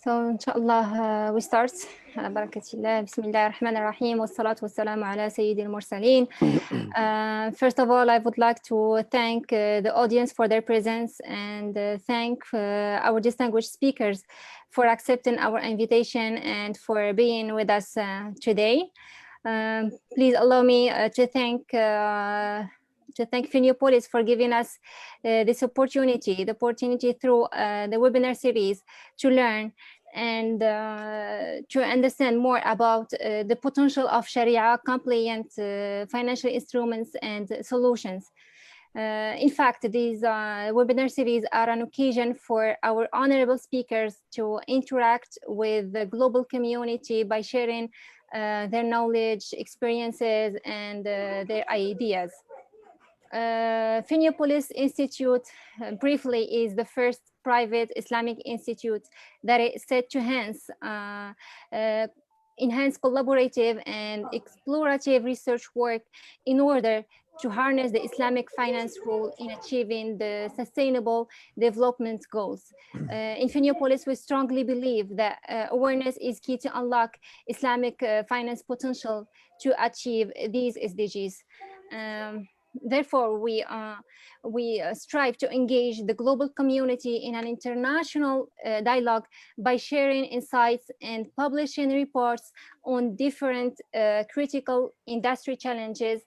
So inshallah we start. على بركة الله. بسم الله الرحمن الرحيم والصلاة والسلام على سيد المرسلين. First of all, I would like to thank the audience for their presence and thank our distinguished speakers for accepting our invitation and for being with us today. Please allow me to thank Finiopolis for giving us this opportunity, the opportunity through the webinar series to learn and to understand more about the potential of Sharia compliant financial instruments and solutions. In fact, these webinar series are an occasion for our honorable speakers to interact with the global community by sharing their knowledge, experiences, and their ideas. Finiopolis Institute, briefly, is the first private Islamic institute that is set to enhance collaborative and explorative research work in order to harness the Islamic finance role in achieving the sustainable development goals. In Finiopolis, we strongly believe that awareness is key to unlock Islamic finance potential to achieve these SDGs. Therefore, we strive to engage the global community in an international dialogue by sharing insights and publishing reports on different critical industry challenges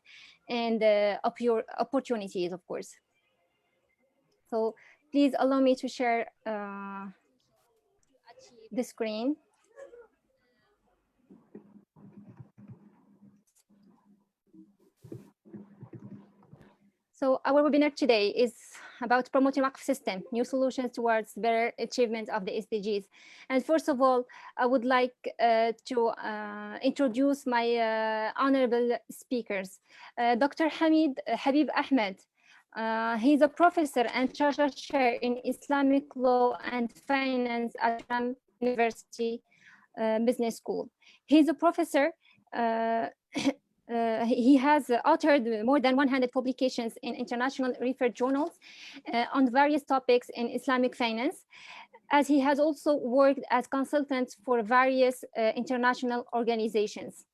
and opportunities, of course. So please allow me to share the screen. So our webinar today is about promoting Waqf System, new solutions towards better achievement of the SDGs. And first of all, I would like to introduce my honorable speakers. Dr. Habib Ahmed. He's a professor and charter chair in Islamic law and finance at University Business School. He's a professor. He has authored more than 100 publications in international referred journals on various topics in Islamic finance, as he has also worked as consultant for various international organizations.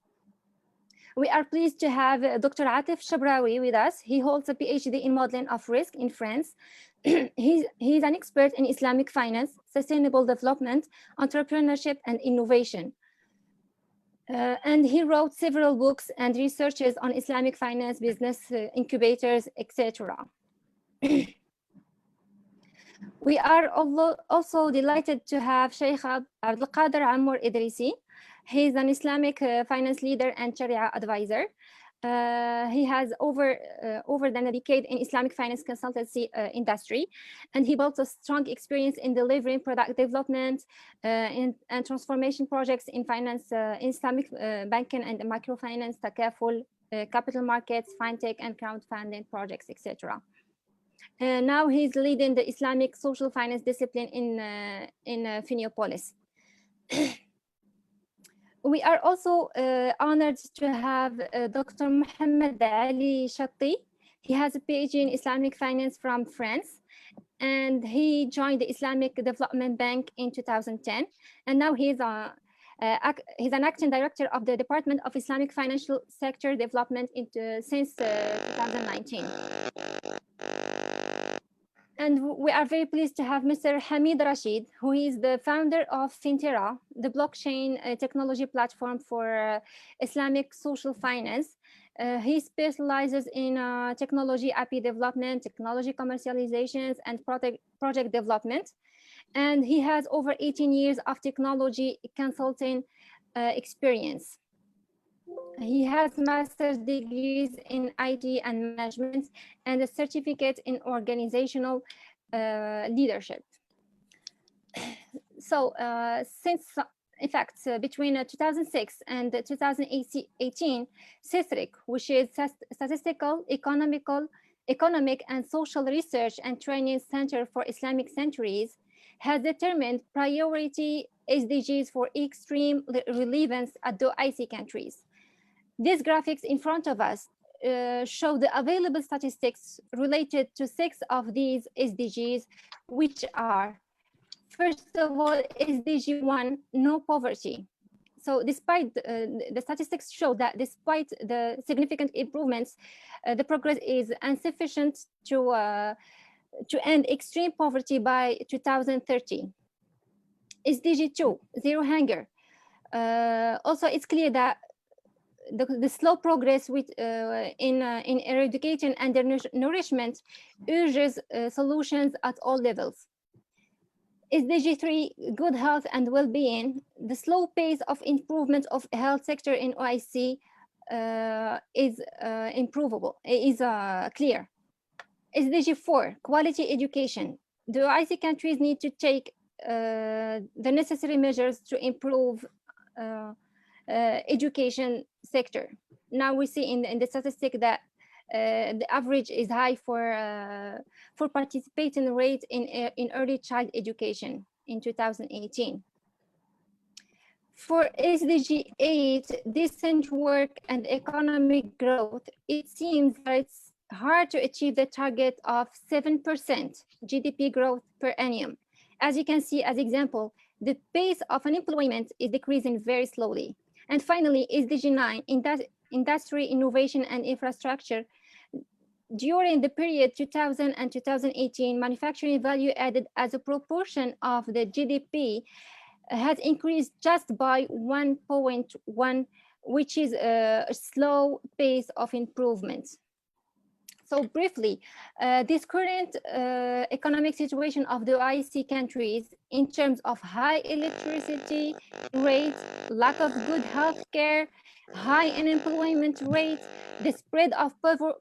We are pleased to have Dr. Atif Shabrawi with us. He holds a PhD in modeling of risk in France. He's an expert in Islamic finance, sustainable development, entrepreneurship, and innovation. And he wrote several books and researches on Islamic finance, business incubators, etc. We are also delighted to have Sheikh Abdul Qadir Ammar Idrisi. He's an Islamic finance leader and Sharia advisor. He has over than a decade in Islamic finance consultancy industry, and he built a strong experience in delivering product development and transformation projects in finance, Islamic banking and microfinance, takaful, capital markets, fintech, and crowdfunding projects, etc. Now he's leading the Islamic social finance discipline in Finiopolis. We are also honored to have Dr. Mohammed Ali Shatti. He has a PhD in Islamic finance from France, and he joined the Islamic Development Bank in 2010. And now he's an acting director of the Department of Islamic Financial Sector Development since 2019. And we are very pleased to have Mr. Hamid Rashid, who is the founder of Fintera, the blockchain technology platform for Islamic social finance. He specializes in technology API development, technology commercializations, and project development. And he has over 18 years of technology consulting experience. He has master's degrees in IT and management and a certificate in organizational leadership. So since in fact, between 2006 and 2018, SISRIC, which is Statistical, Economic and Social Research and Training Center for Islamic Centuries, has determined priority SDGs for extreme relevance at the OIC countries. These graphics in front of us show the available statistics related to 6 of these SDGs, which are, first of all, SDG 1, no poverty. So despite the statistics show that despite the significant improvements, the progress is insufficient to end extreme poverty by 2030. SDG 2, zero hunger. Also, it's clear that the slow progress in eradicating undernourishment urges solutions at all levels. SDG 3, good health and well-being. The slow pace of improvement of health sector in OIC is clear. SDG 4, quality education. The OIC countries need to take the necessary measures to improve education sector. Now we see in the statistic that the average is high for participating rate in early child education in 2018. For SDG 8, decent work and economic growth, it seems that it's hard to achieve the target of 7% GDP growth per annum. As you can see as example, the pace of unemployment is decreasing very slowly. And finally, SDG 9, industry, innovation and infrastructure. During the period 2000 and 2018, manufacturing value added as a proportion of the GDP has increased just by 1.1, which is a slow pace of improvement. So briefly, this current economic situation of the OIC countries in terms of high electricity rates, lack of good health care, high unemployment rate, the spread of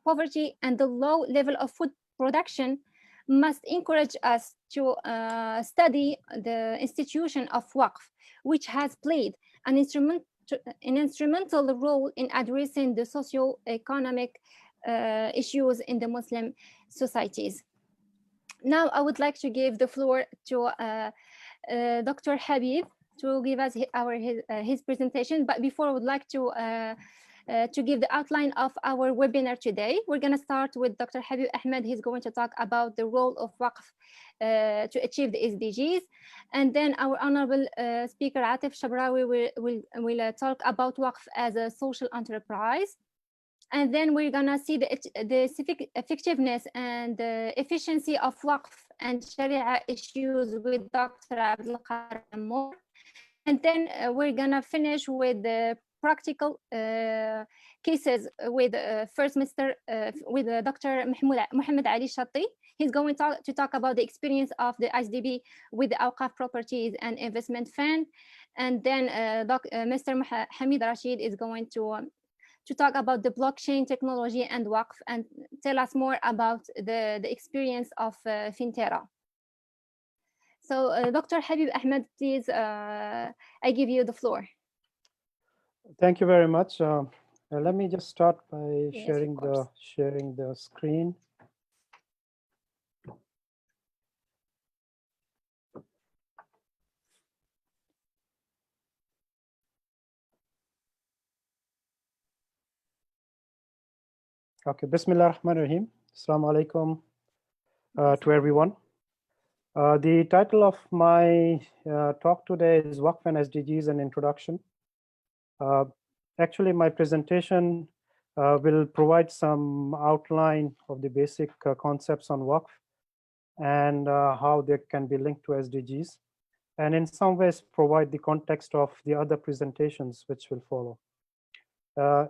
poverty, and the low level of food production must encourage us to study the institution of Waqf, which has played an instrumental role in addressing the socio-economic issues in the Muslim societies. Now I would like to give the floor to Dr. Habib to give us his presentation. But before, I would like to give the outline of our webinar today. We're going to start with Dr. Habib Ahmed. He's going to talk about the role of Waqf to achieve the SDGs. And then our honorable speaker, Atif Shabrawi, will talk about Waqf as a social enterprise. And then we're gonna see the effectiveness and the efficiency of Waqf and Sharia issues with Dr. Abdul Qadir. And then we're gonna finish with the practical cases with First Minister, with Dr. Mohammed Ali Shatti. He's going to talk about the experience of the ISDB with the Awqaf Properties and Investment Fund. And then Mr. Hamid Rashid is going to talk about the blockchain technology and Waqf and tell us more about the experience of Fintera. So Dr. Habib Ahmed, please, I give you the floor. Thank you very much. Let me just start by sharing the screen. Okay, Bismillah ar-Rahman ar-Rahim. Assalamu alaikum to everyone. The title of my talk today is Waqf and SDGs, an introduction. Actually, my presentation will provide some outline of the basic concepts on Waqf and how they can be linked to SDGs, and in some ways provide the context of the other presentations which will follow.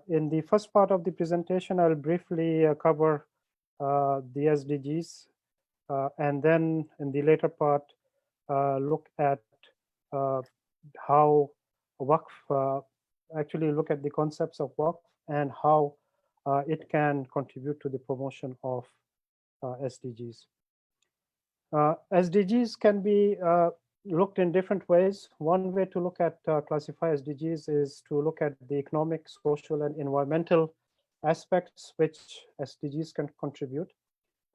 In the first part of the presentation, I'll briefly cover the SDGs, and then in the later part, look at how Waqf, actually look at the concepts of Waqf and how it can contribute to the promotion of SDGs. SDGs can be looked in different ways. One way to look at classify SDGs is to look at the economic, social, and environmental aspects which SDGs can contribute.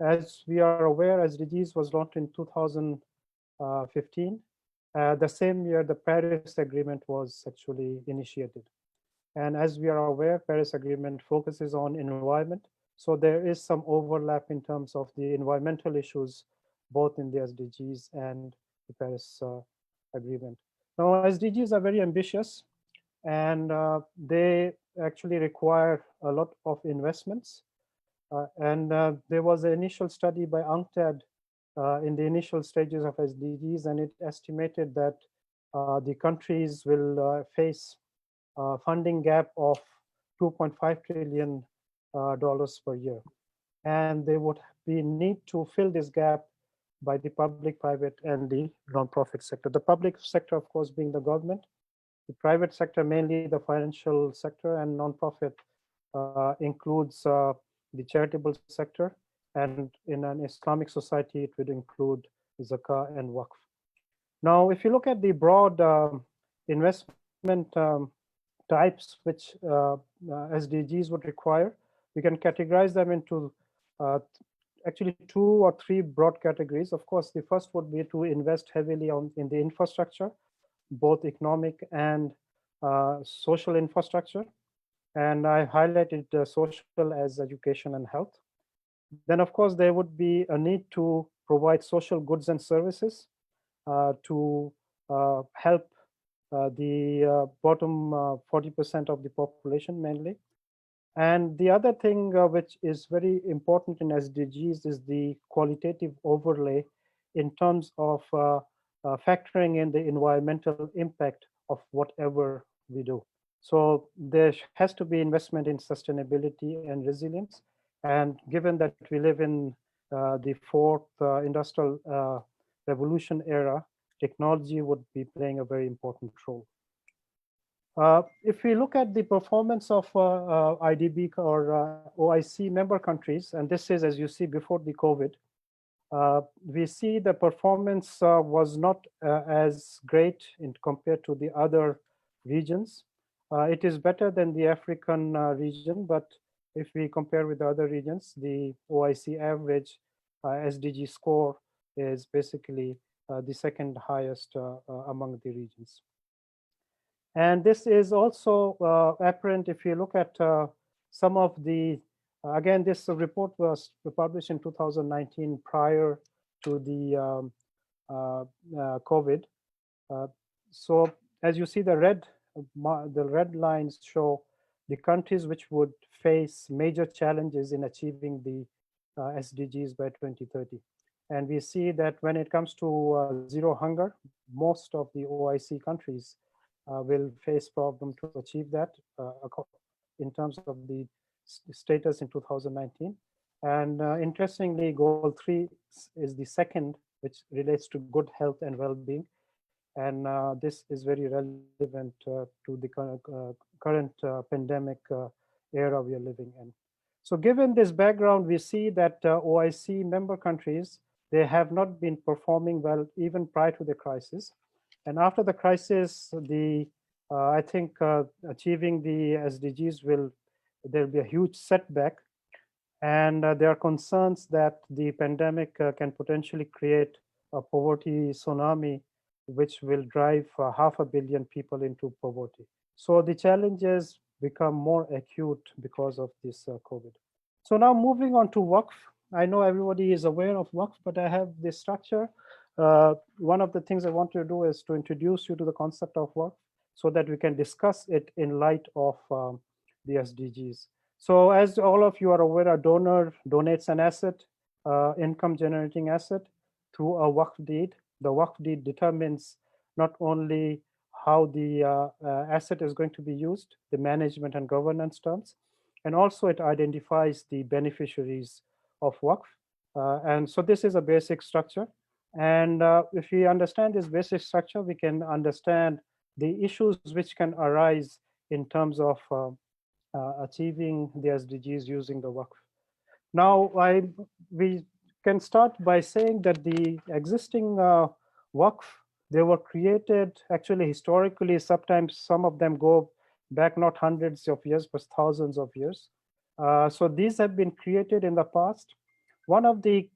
As we are aware, SDGs was launched in 2015. The same year, the Paris Agreement was actually initiated. And as we are aware, Paris Agreement focuses on environment. So there is some overlap in terms of the environmental issues, both in the SDGs and the Paris Agreement. Now, SDGs are very ambitious, and they actually require a lot of investments. There was an initial study by UNCTAD in the initial stages of SDGs, and it estimated that the countries will face a funding gap of $2.5 trillion per year. And they would be need to fill this gap by the public, private, and the nonprofit sector. The public sector, of course, being the government, the private sector, mainly the financial sector, and nonprofit includes the charitable sector. And in an Islamic society, it would include zakah and waqf. Now, if you look at the broad investment types which SDGs would require, we can categorize them into actually 2 or 3 broad categories. Of course, the first would be to invest heavily in the infrastructure, both economic and social infrastructure. And I highlighted social as education and health. Then, of course, there would be a need to provide social goods and services to help the bottom 40% of the population mainly. And the other thing which is very important in SDGs is the qualitative overlay in terms of factoring in the environmental impact of whatever we do. So there has to be investment in sustainability and resilience. And given that we live in the 4th industrial revolution era, technology would be playing a very important role. If we look at the performance of IDB or OIC member countries, and this is, as you see, before the COVID, we see the performance was not as great compared to the other regions. It is better than the African region, but if we compare with the other regions, the OIC average SDG score is basically the second highest among the regions. And this is also apparent if you look at some of the, again, this report was published in 2019 prior to the COVID. So as you see, the red lines show the countries which would face major challenges in achieving the SDGs by 2030. And we see that when it comes to zero hunger, most of the OIC countries will face problem to achieve that in terms of the status in 2019. And interestingly, goal 3 is the second, which relates to good health and well-being. And this is very relevant to the current pandemic era we are living in. So given this background, we see that OIC member countries, they have not been performing well even prior to the crisis. And after the crisis, I think achieving the SDGs there'll be a huge setback. And there are concerns that the pandemic can potentially create a poverty tsunami, which will drive 500 million people into poverty. So the challenges become more acute because of this COVID. So now moving on to Waqf. I know everybody is aware of Waqf, but I have this structure. One of the things I want to do is to introduce you to the concept of Waqf so that we can discuss it in light of the SDGs. So as all of you are aware, a donor donates an asset, income generating asset, through a Waqf deed. The Waqf deed determines not only how the asset is going to be used, the management and governance terms, and also it identifies the beneficiaries of Waqf. And so this is a basic structure. And if we understand this basic structure, we can understand the issues which can arise in terms of achieving the SDGs using the Waqf. Now, we can start by saying that the existing Waqf, They were created actually historically, sometimes some of them go back not hundreds of years, but thousands of years. So these have been created in the past. One of the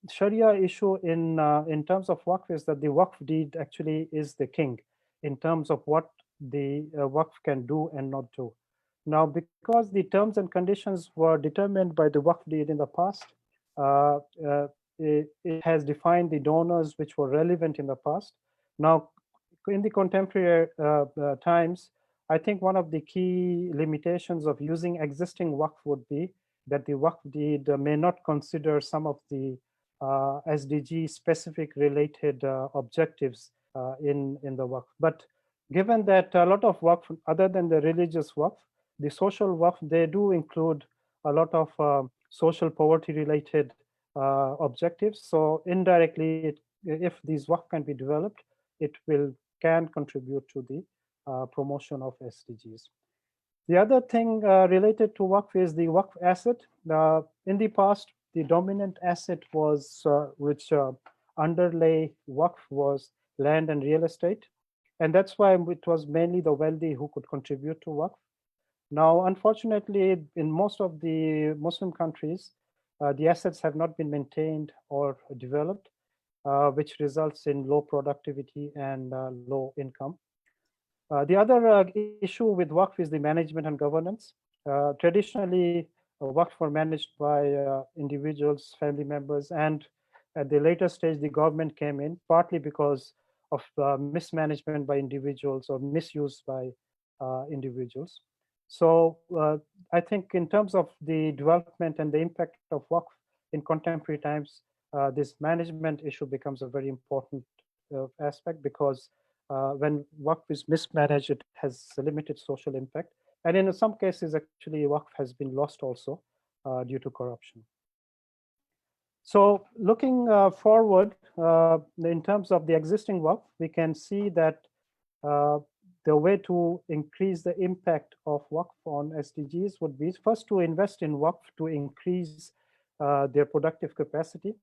Sharia issue in terms of Waqf is that the Waqf deed actually is the king in terms of what the Waqf can do and not do. Now, because the terms and conditions were determined by the Waqf deed in the past, uh, uh, it has defined the donors which were relevant in the past. Now, in the contemporary times, I think one of the key limitations of using existing Waqf would be that the Waqf deed may not consider some of the SDG specific related objectives in the Waqf. But given that a lot of Waqf, other than the religious Waqf, the social Waqf, they do include a lot of social poverty related objectives. So indirectly, if these Waqf can be developed, it can contribute to the promotion of SDGs. The other thing related to Waqf is the Waqf asset. In the past, the dominant asset was which underlay Waqf was land and real estate. And that's why it was mainly the wealthy who could contribute to Waqf. Now, unfortunately, in most of the Muslim countries, the assets have not been maintained or developed, which results in low productivity and low income. The other issue with Waqf is the management and governance. Traditionally, Waqf were managed by individuals, family members, and at the later stage, the government came in, partly because of mismanagement by individuals or misuse by individuals. So I think in terms of the development and the impact of Waqf in contemporary times, this management issue becomes a very important aspect because when Waqf is mismanaged, it has a limited social impact. And in some cases, actually, Waqf has been lost also due to corruption. So looking forward, in terms of the existing Waqf, we can see that uh, the way to increase the impact of Waqf on SDGs would be first to invest in Waqf to increase their productive capacity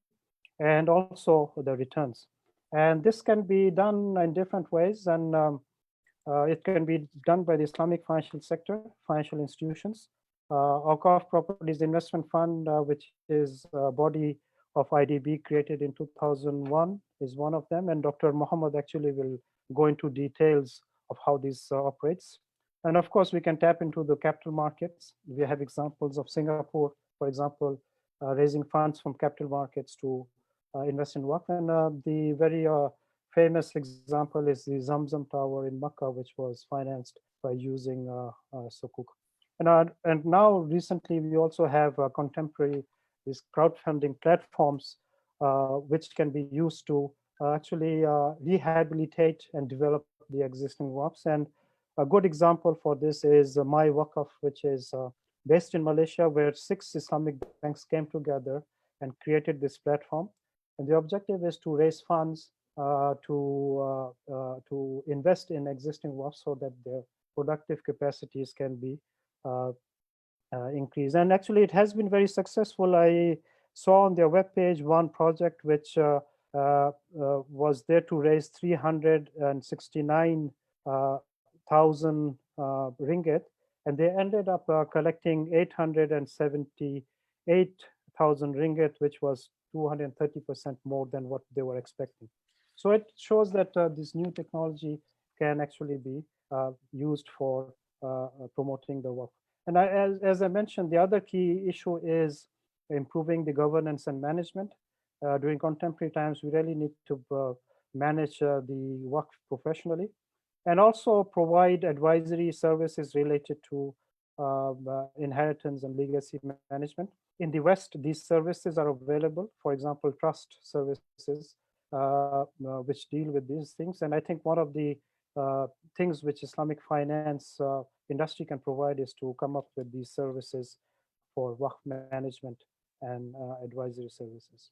and also the returns. And this can be done in different ways, and it can be done by the Islamic financial sector, financial institutions. Waqf Properties Investment Fund, which is a body of IDB created in 2001, is one of them. And Dr. Mohammed actually will go into details of how this operates. And of course, we can tap into the capital markets. We have examples of Singapore, for example, raising funds from capital markets to invest in Waqf. And the very famous example is the Zamzam Tower in Makkah, which was financed by using Sukuk. And now recently we also have contemporary these crowdfunding platforms which can be used to actually rehabilitate and develop the existing Waqfs. And a good example for this is My Waqf, which is based in Malaysia, where 6 Islamic banks came together and created this platform. And the objective is to raise funds to invest in existing Waqfs so that their productive capacities can be increased. And actually, it has been very successful. I saw on their webpage one project which was there to raise 369,000 ringgit, and they ended up collecting 878,000 ringgit, which was 230% more than what they were expecting. So it shows that this new technology can actually be used for promoting the Waqf. And as I mentioned, the other key issue is improving the governance and management. During contemporary times, we really need to manage the Waqf professionally and also provide advisory services related to inheritance and legacy management. In the West, these services are available, for example, trust services, which deal with these things. And I think one of the things which Islamic finance industry can provide is to come up with these services for Waqf management and advisory services.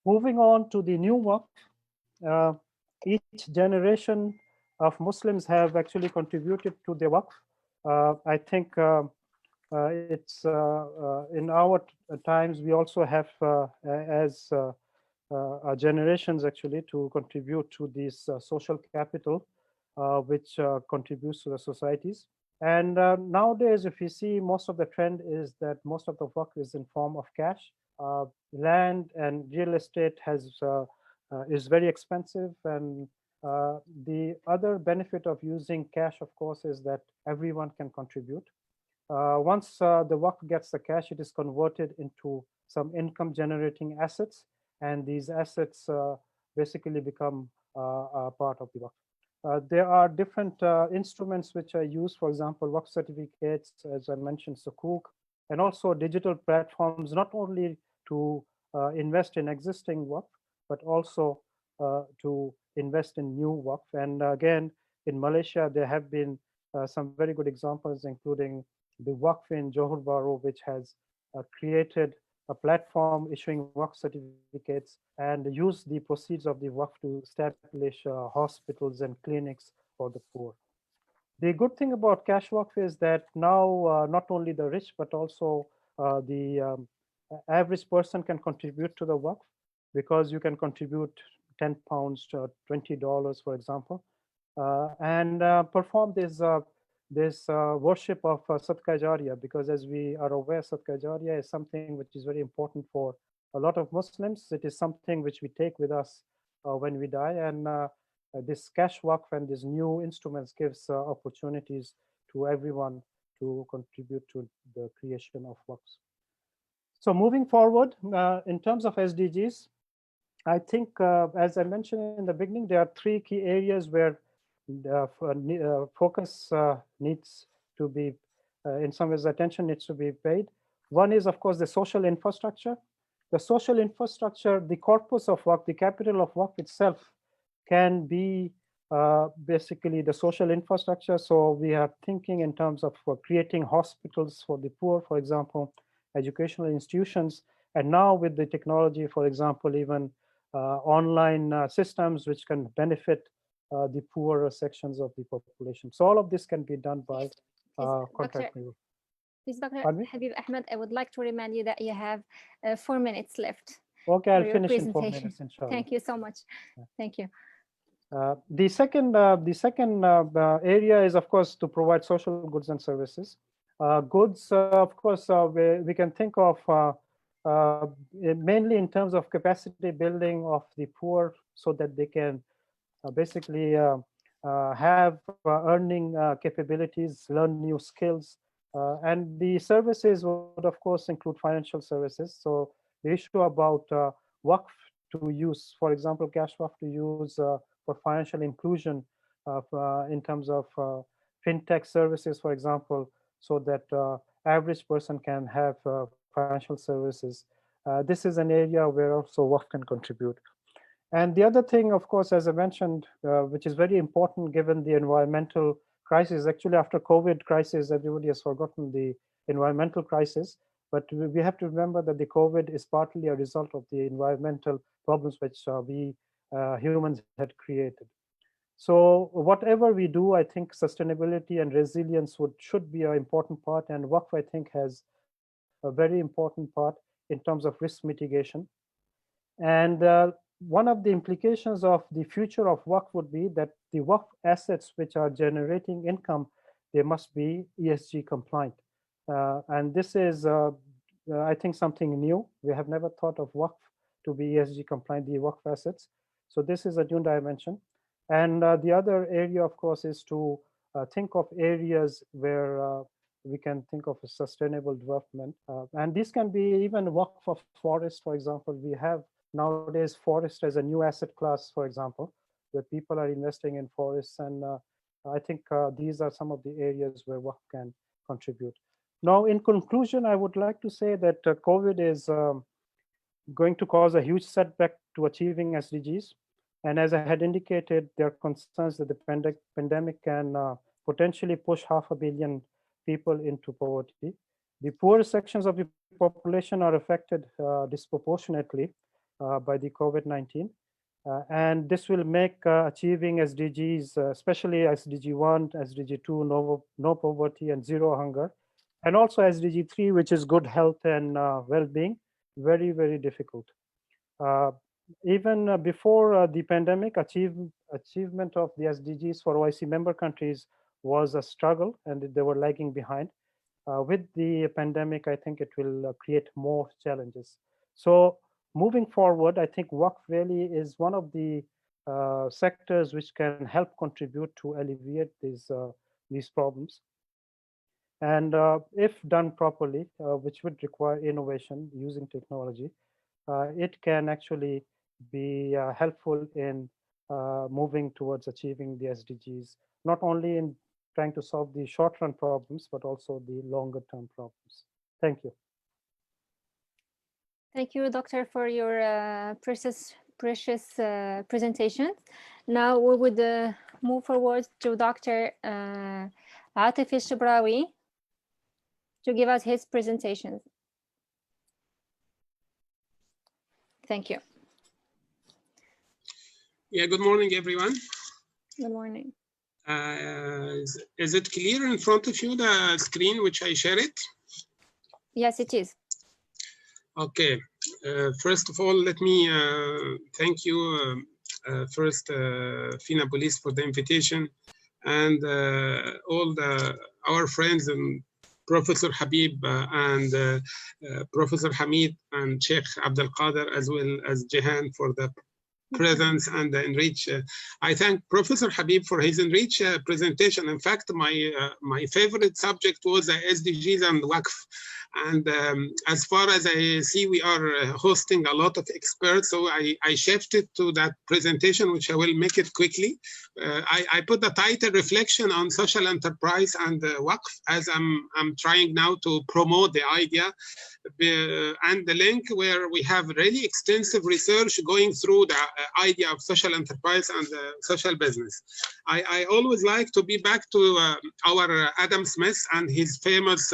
Moving on to the new Waqf, each generation of Muslims have actually contributed to the Waqf. I think it's in our times, we also have, as generations actually to contribute to this social capital, which contributes to the societies. And nowadays, if you see, most of the trend is that most of the work is in form of cash. Land and real estate is very expensive, and the other benefit of using cash, of course, is that everyone can contribute. Once the Waqf gets the cash, it is converted into some income generating assets, and these assets basically become a part of the Waqf. There are different instruments which are used, for example, Waqf certificates, as I mentioned, Sukuk, and also digital platforms, not only to invest in existing Waqf, but also to invest in new Waqf. And again, in Malaysia, there have been some very good examples, including the Waqf in Johor Bahru, which has created a platform issuing Waqf certificates and use the proceeds of the Waqf to establish hospitals and clinics for the poor. The good thing about cash Waqf is that now not only the rich, but also the average person can contribute to the Waqf, because you can contribute £10 to $20, for example, and perform this worship of Sadqa Jariyah, because as we are aware, Sadqa Jariyah is something which is very important for a lot of Muslims. It is something which we take with us when we die, and this cash Waqf and these new instruments gives opportunities to everyone to contribute to the creation of Waqfs. So moving forward, in terms of SDGs, I think, as I mentioned in the beginning, there are three key areas where the focus needs to be, in some ways, attention needs to be paid. One is, of course, the social infrastructure. The social infrastructure, the corpus of Waqf, the capital of Waqf itself can be basically the social infrastructure. So we are thinking in terms of creating hospitals for the poor, for example, educational institutions, and now with the technology, for example, even online systems which can benefit the poorer sections of the population. So all of this can be done by contract renewal. Please, Dr. Habib Ahmed, I would like to remind you that you have 4 minutes left. Okay, I'll finish in 4 minutes, inshallah. Thank you so much. Thank you. The second area is, of course, to provide social goods and services. Goods, of course, we can think of mainly in terms of capacity building of the poor, so that they can basically have earning capabilities, learn new skills, and the services would, of course, include financial services. So the issue about Waqf to use, for example, cash Waqf to use for financial inclusion in terms of fintech services, for example, so that average person can have financial services. This is an area where also Waqf can contribute. And the other thing, of course, as I mentioned, which is very important given the environmental crisis. Actually, after COVID crisis, everybody has forgotten the environmental crisis. But we have to remember that the COVID is partly a result of the environmental problems which we humans had created. So whatever we do, I think sustainability and resilience should be an important part. And Waqf, I think, has a very important part in terms of risk mitigation. And one of the implications of the future of Waqf would be that the Waqf assets which are generating income, they must be ESG compliant. And this is, I think, something new. We have never thought of Waqf to be ESG compliant, the Waqf assets. So this is a new dimension. And the other area, of course, is to think of areas where we can think of a sustainable development. And this can be even Waqf of forest, for example. We have nowadays forest as a new asset class, for example, where people are investing in forests. And I think these are some of the areas where Waqf can contribute. Now, in conclusion, I would like to say that COVID is going to cause a huge setback to achieving SDGs. And as I had indicated, there are concerns that the pandemic can potentially push 500 million people into poverty. The poorest sections of the population are affected disproportionately by the COVID-19. And this will make achieving SDGs, especially SDG 1, SDG 2, no poverty and zero hunger, and also SDG 3, which is good health and well-being, very, very difficult. even before the pandemic, achievement of the SDGs for OIC member countries was a struggle, and they were lagging behind. With the pandemic, I think it will create more challenges. So moving forward, I think Waqf really is one of the sectors which can help contribute to alleviate these problems. And if done properly, which would require innovation using technology, it can actually be helpful in moving towards achieving the SDGs, not only in trying to solve the short-run problems, but also the longer-term problems. Thank you. Thank you, Doctor, for your precious presentation. Now we would move forward to Dr. Atif Shabrawi to give us his presentations. Thank you. Yeah, good morning, everyone. Good morning. Is it clear in front of you, the screen which I share it? Yes, it is. Okay. First of all, let me thank you first, FINA Police, for the invitation, and all our friends and Professor Habib and Professor Hamid and Sheikh Abdel Qadir, as well as Jehan, for the presence and the enrich. I thank Professor Habib for his enrich presentation. In fact, my favorite subject was SDGs and Waqf. And as far as I see, we are hosting a lot of experts. So I shifted to that presentation, which I will make it quickly. I put the title Reflection on Social Enterprise and Waqf, as I'm trying now to promote the idea. And the link where we have really extensive research going through the idea of social enterprise and social business. I always like to be back to our Adam Smith and his famous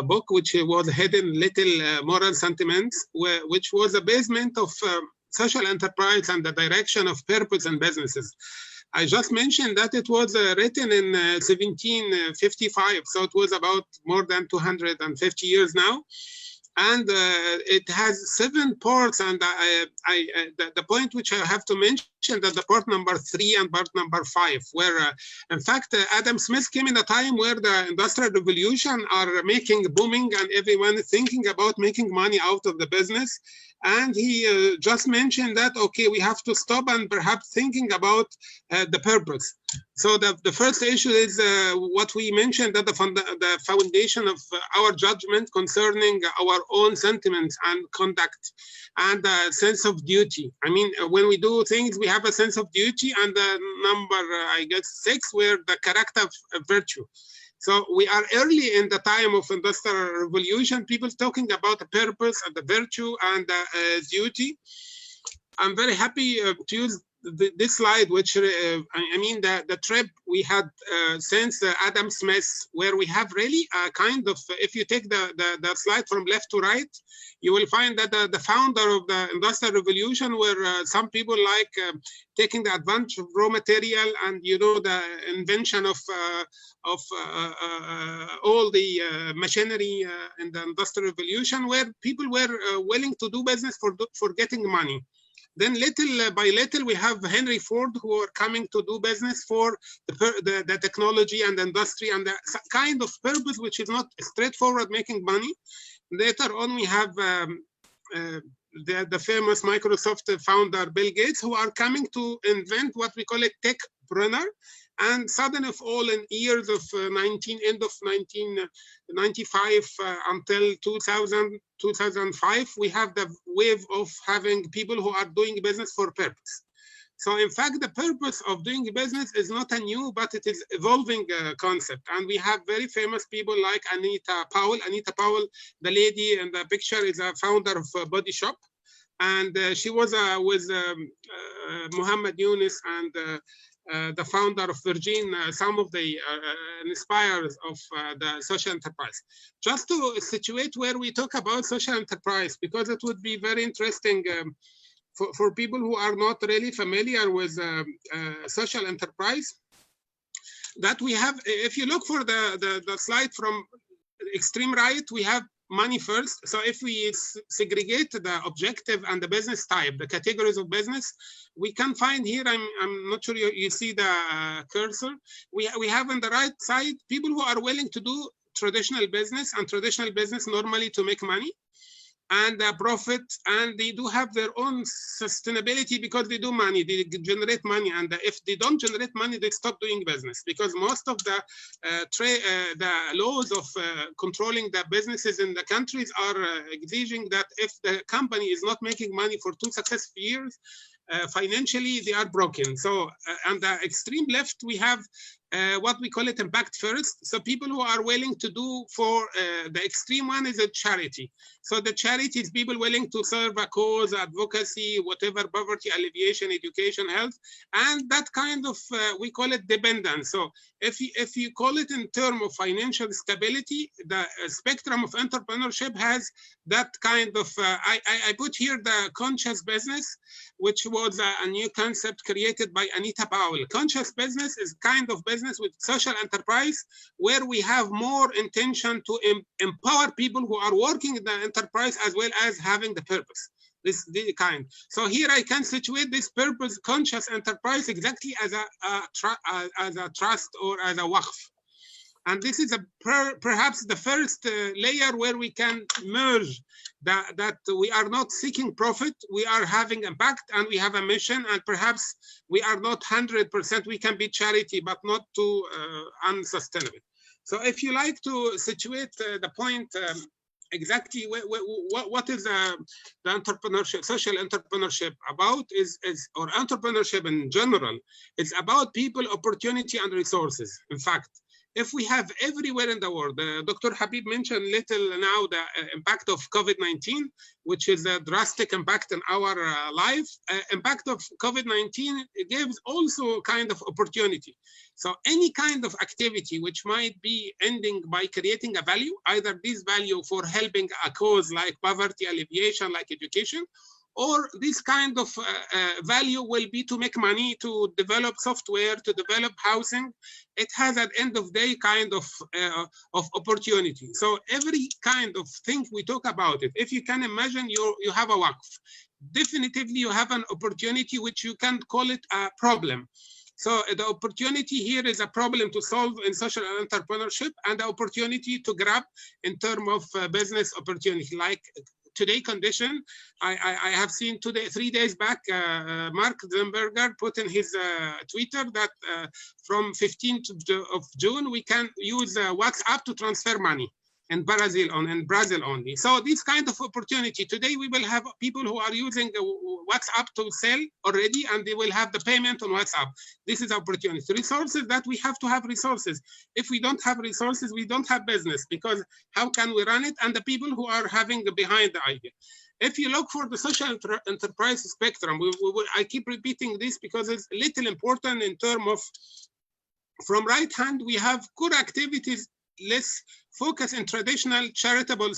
book, which was Hidden Little Moral Sentiments, which was a basement of social enterprise and the direction of purpose and businesses. I just mentioned that it was written in 1755, so it was about more than 250 years now. And it has 7 parts, and the point which I have to mention that the part number 3 and part number 5, where in fact Adam Smith came in a time where the Industrial Revolution are making booming and everyone is thinking about making money out of the business. And he just mentioned that, okay, we have to stop and perhaps thinking about the purpose. So the first issue is what we mentioned, that the foundation of our judgment concerning our own sentiments and conduct and a sense of duty. I mean, when we do things, we have a sense of duty, and the number, I guess, 6, where the character of virtue. So we are early in the time of Industrial Revolution, people talking about the purpose and the virtue and the duty. I'm very happy to use this slide, which I mean the trip we had since Adam Smith, where we have really a kind of, if you take the slide from left to right, you will find that the founder of the Industrial Revolution were some people like taking the advantage of raw material and, you know, the invention of all the machinery in the Industrial Revolution, where people were willing to do business for getting money. Then little by little, we have Henry Ford, who are coming to do business for the technology and the industry and the kind of purpose, which is not straightforward making money. Later on, we have the famous Microsoft founder, Bill Gates, who are coming to invent what we call a techpreneur. And sudden of all, in years of end of 1995 until 2005, we have the wave of having people who are doing business for purpose. So in fact, the purpose of doing business is not a new, but it is evolving concept. And we have very famous people like Anita Powell. Anita Powell, the lady in the picture, is a founder of Body Shop. And she was with Muhammad Yunus and the founder of Virgin, some of the inspirers of the social enterprise. Just to situate where we talk about social enterprise, because it would be very interesting for people who are not really familiar with social enterprise, that we have, if you look for the slide from extreme right, we have money first. So if we segregate the objective and the business type, the categories of business, we can find here, I'm not sure you see the cursor. We have on the right side, people who are willing to do traditional business, and traditional business normally to make money and profit, and they do have their own sustainability because they do money, they generate money, and if they don't generate money, they stop doing business, because most of the laws of controlling the businesses in the countries are exiging that if the company is not making money for 2 successive years, financially they are broken. So on the extreme left, we have what we call it impact first. So people who are willing to do for the extreme one is a charity. So the charity is people willing to serve a cause, advocacy, whatever, poverty alleviation, education, health, and that kind of, we call it dependence. So if you call it in terms of financial stability, the spectrum of entrepreneurship has that kind of, I put here the conscious business, which was a new concept created by Anita Powell. Conscious business is kind of business with social enterprise, where we have more intention to empower people who are working in the enterprise as well as having the purpose. This kind. So here I can situate this purpose conscious enterprise exactly as a trust or as a waqf. And this is perhaps the first layer where we can merge that we are not seeking profit, we are having impact, and we have a mission, and perhaps we are not 100%, we can be charity, but not too unsustainable. So if you like to situate the point, exactly what is the entrepreneurship, social entrepreneurship about or entrepreneurship in general, it's about people, opportunity, and resources. In fact, if we have everywhere in the world, Dr. Habib mentioned little now the impact of COVID-19, which is a drastic impact in our life. Impact of COVID-19 gives also kind of opportunity. So any kind of activity which might be ending by creating a value, either this value for helping a cause like poverty alleviation, like education, or this kind of value will be to make money, to develop software, to develop housing. It has at the end of the day kind of opportunity. So every kind of thing we talk about it, if you can imagine you have a waqf, definitively you have an opportunity which you can call it a problem. So the opportunity here is a problem to solve in social entrepreneurship, and the opportunity to grab in terms of business opportunity, like today condition. I have seen 3 days back, Mark Zuckerberg put in his Twitter that from 15th of June, we can use WhatsApp to transfer money in Brazil only. So this kind of opportunity, today we will have people who are using WhatsApp to sell already, and they will have the payment on WhatsApp. This is opportunity. Resources, that we have to have resources. If we don't have resources, we don't have business, because how can we run it? And the people who are having behind the idea. If you look for the social enterprise spectrum, I keep repeating this because it's little important in terms of, from right hand, we have good activities, less focus in traditional charitable.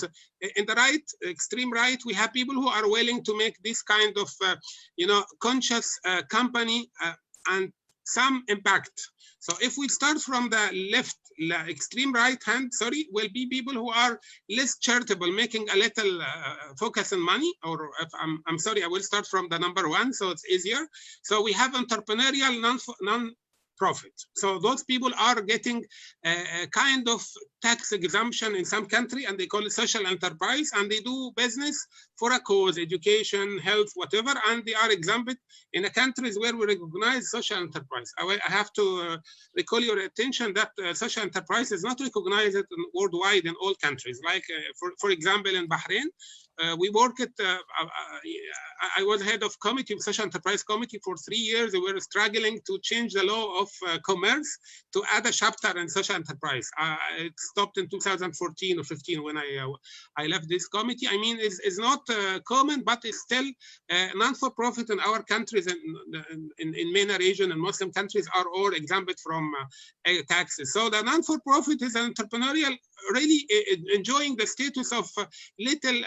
In the right, extreme right, we have people who are willing to make this kind of, conscious company and some impact. So if we start from the left, extreme right hand, will be people who are less charitable, making a little focus on money, or if I'm sorry, I will start from the number 1, so it's easier. So we have entrepreneurial non-profit. So those people are getting a kind of tax exemption in some country, and they call it social enterprise, and they do business for a cause, education, health, whatever, and they are exempted in the countries where we recognize social enterprise. I have to recall your attention that social enterprise is not recognized worldwide in all countries. Like, for example, in Bahrain, we work at, I was head of committee, social enterprise committee for 3 years. We were struggling to change the law of commerce to add a chapter in social enterprise. It stopped in 2014 or 15 when I left this committee. I mean, it's not common, but it's still non-for-profit in our countries, in MENA region and Muslim countries are all exempted from taxes. So the non-for-profit is an entrepreneurial, really enjoying the status of little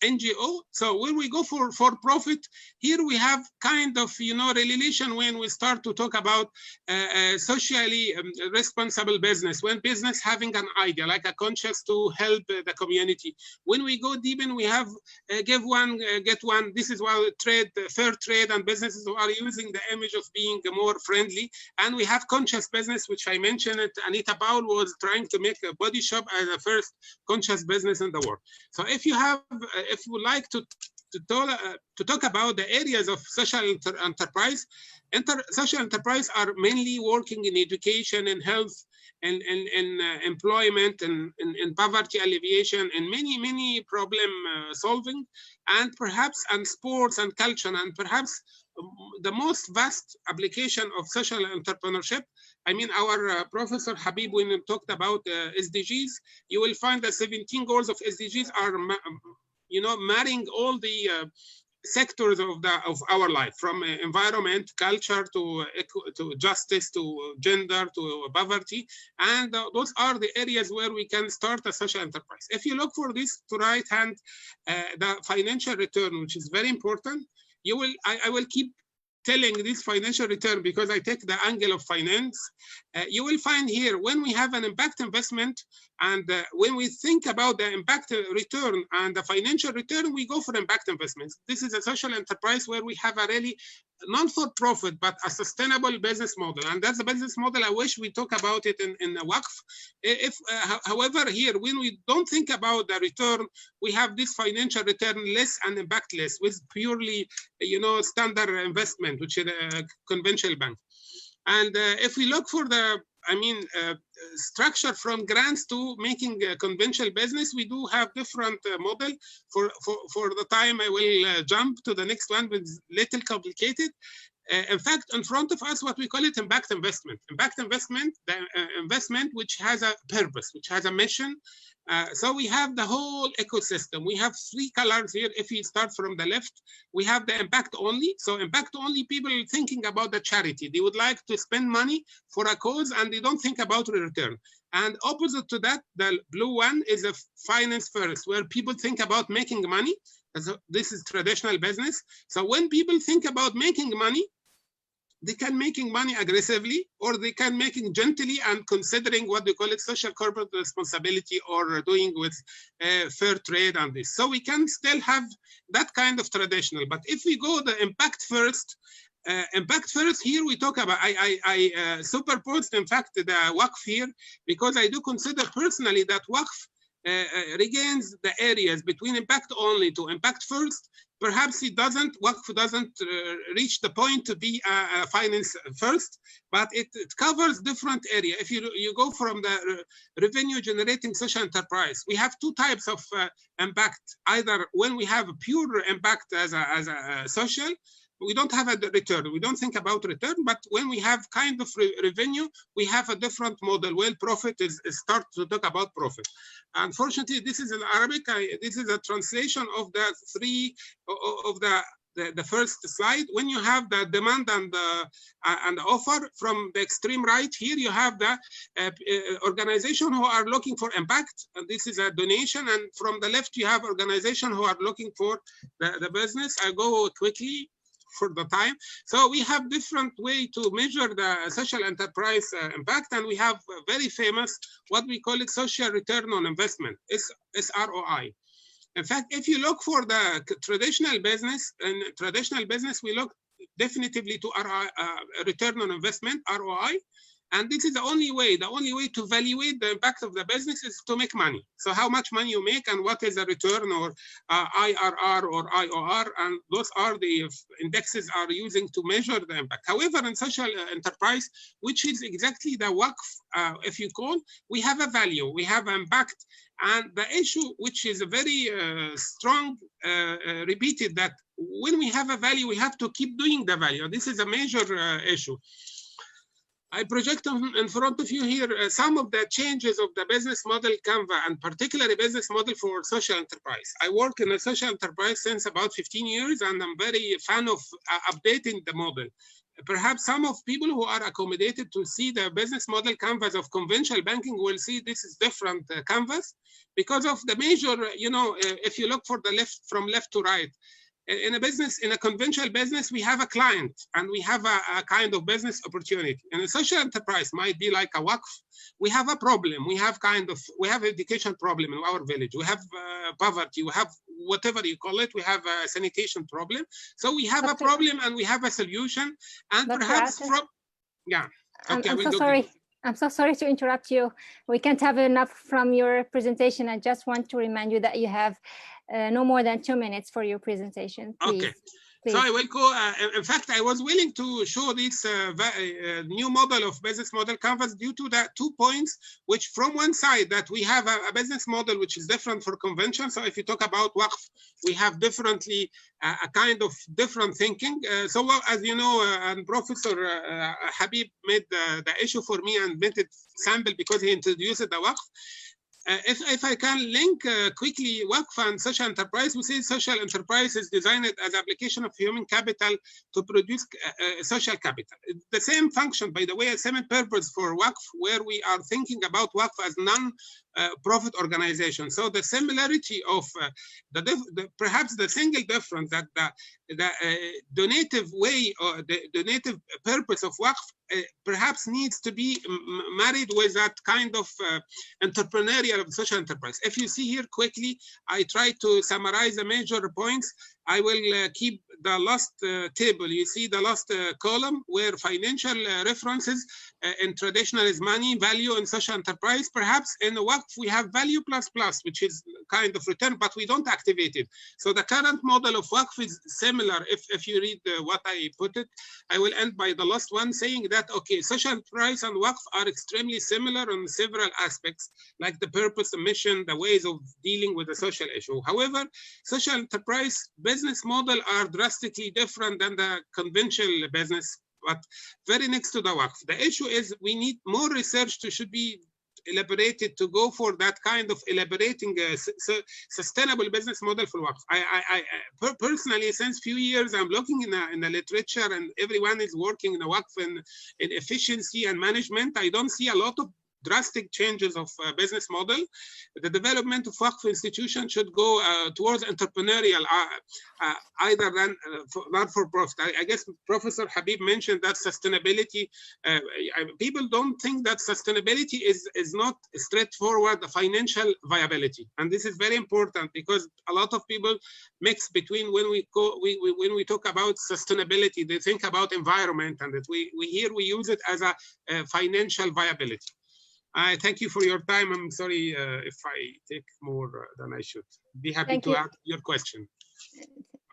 NGO. So when we go for profit, here we have kind of, you know, relation when we start to talk about socially responsible business, when business having an idea, like a conscious to help the community. When we go deep in, we have give one, get one. This is why trade, fair trade, and businesses are using the image of being more friendly. And we have conscious business, which I mentioned it. Anita Paul was trying to make a body shop as the first conscious business in the world. So if you have, if you would like to talk about the areas of social enterprise, social enterprise are mainly working in education and health and employment and in poverty alleviation and many problem solving, and perhaps and sports and culture, and perhaps the most vast application of social entrepreneurship. I mean, our Professor Habib, when he talked about SDGs, you will find that 17 goals of SDGs are, you know, marrying all the sectors of our life, from environment, culture, to justice, to gender, to poverty, and those are the areas where we can start a social enterprise. If you look for this to right hand, the financial return, which is very important, you will, I will keep telling this financial return because I take the angle of finance. You will find here, when we have an impact investment, and when we think about the impact return and the financial return, we go for impact investments. This is a social enterprise where we have a really non-for-profit, but a sustainable business model. And that's the business model I wish we talk about it in the Waqf. If, however, here, when we don't think about the return, we have this financial return less and impact less, with purely, you know, standard investment, which is a conventional bank. And if we look for the, I mean, structure from grants to making a conventional business, we do have different model. For the time, I will jump to the next one, but it's little complicated. In fact, in front of us, what we call it impact investment. Impact investment, the investment which has a purpose, which has a mission. So we have the whole ecosystem. We have three colors here. If you start from the left, we have the impact only. So impact only, people thinking about the charity. They would like to spend money for a cause and they don't think about the return. And opposite to that, the blue one is a finance first, where people think about making money. So this is traditional business. So when people think about making money, they can making money aggressively, or they can making gently and considering what they call it social corporate responsibility, or doing with fair trade and this. So we can still have that kind of traditional. But if we go the impact first here we talk about, I superposed in fact the Waqf here, because I do consider personally that Waqf regains the areas between impact only to impact first. Perhaps it doesn't, Waqf doesn't reach the point to be a finance first, but it covers different area. If you go from the revenue generating social enterprise, we have two types of impact. Either when we have a pure impact as a social, we don't have a return. We don't think about return, but when we have kind of revenue, we have a different model. Well, profit is start to talk about profit. Unfortunately, this is in Arabic. This is a translation of the three of the first slide. When you have the demand and the offer, from the extreme right here, you have the organization who are looking for impact. And this is a donation. And from the left, you have organization who are looking for the business. I go quickly for the time. So we have different way to measure the social enterprise impact, and we have very famous, what we call it social return on investment, SROI. In fact, if you look for the traditional business, we look definitively to return on investment, ROI. And this is the only way to evaluate the impact of the business is to make money. So how much money you make and what is the return, or IRR or IOR, and those are the indexes are using to measure the impact. However, in social enterprise, which is exactly the Waqf, if you call, we have a value, we have impact. And the issue, which is a very strong, repeated, that when we have a value, we have to keep doing the value. This is a major issue. I project in front of you here some of the changes of the business model Canva, and particularly business model for social enterprise. I work in a social enterprise since about 15 years, and I'm very fan of updating the model. perhaps some of people who are accommodated to see the business model canvas of conventional banking will see this is different canvas because of the major, if you look for the left, from left to right, in a business, in a conventional business, we have a client and we have a kind of business opportunity. In a social enterprise might be like a Waqf. We have a problem. We have education problem in our village. We have poverty. We have whatever you call it. We have a sanitation problem. So we have a problem and we have a solution. And perhaps from, yeah. Okay, I'm so sorry. I'm so sorry to interrupt you. We can't have enough from your presentation. I just want to remind you that you have no more than 2 minutes for your presentation. Please. Okay. Please. So I will go, in fact, I was willing to show this new model of business model canvas due to the 2 points, which from one side that we have a business model which is different for convention. So if you talk about Waqf, we have differently, a kind of different thinking. So as you know, and Professor Habib made the issue for me and made it sample because he introduced the Waqf. If I can link quickly Waqf and social enterprise, we say social enterprise is designed as application of human capital to produce social capital. The same function, by the way, a same purpose for Waqf, where we are thinking about Waqf as non-profit organization. So the similarity of perhaps the single difference that the donative way or the donative purpose of Waqf perhaps needs to be married with that kind of entrepreneurial of social enterprise. If you see here quickly, I try to summarize the major points. I will keep the last table. You see the last column where financial references in traditional is money, value, and social enterprise. Perhaps in the Waqf we have value plus plus, which is kind of return, but we don't activate it. So the current model of Waqf is similar. If you read what I put it, I will end by the last one saying that, okay, social enterprise and Waqf are extremely similar on several aspects, like the purpose, the mission, the ways of dealing with the social issue. However, social enterprise business model are drastically different than the conventional business, but very next to the Waqf. The issue is we need more research should be elaborated to go for that kind of elaborating sustainable business model for Waqf. I personally, since few years, I'm looking in the literature and everyone is working in the Waqf in efficiency and management. I don't see a lot of drastic changes of business model. The development of Waqf institution should go towards entrepreneurial, either than not for profit. I guess Professor Habib mentioned that sustainability. People don't think that sustainability is not straightforward financial viability, and this is very important because a lot of people mix between when we talk about sustainability, they think about environment, and that we use it as a financial viability. I thank you for your time. I'm sorry if I take more than I should. Be happy to answer your question.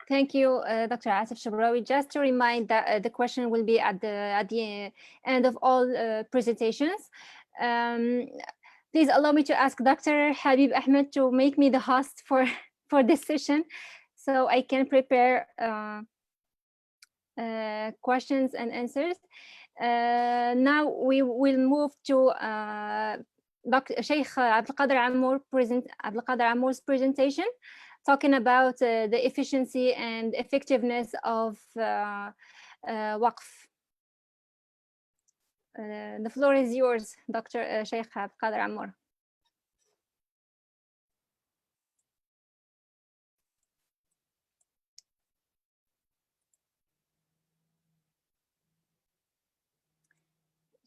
Thank you, Dr. Asif Shabrawi. Just to remind that the question will be at the end of all presentations. Please allow me to ask Dr. Habib Ahmed to make me the host for this session, so I can prepare questions and answers. Now we will move to Sheikh Abdelkader Ammour's presentation, talking about the efficiency and effectiveness of Waqf. The floor is yours, Dr. Sheikh Abdelkader Ammour.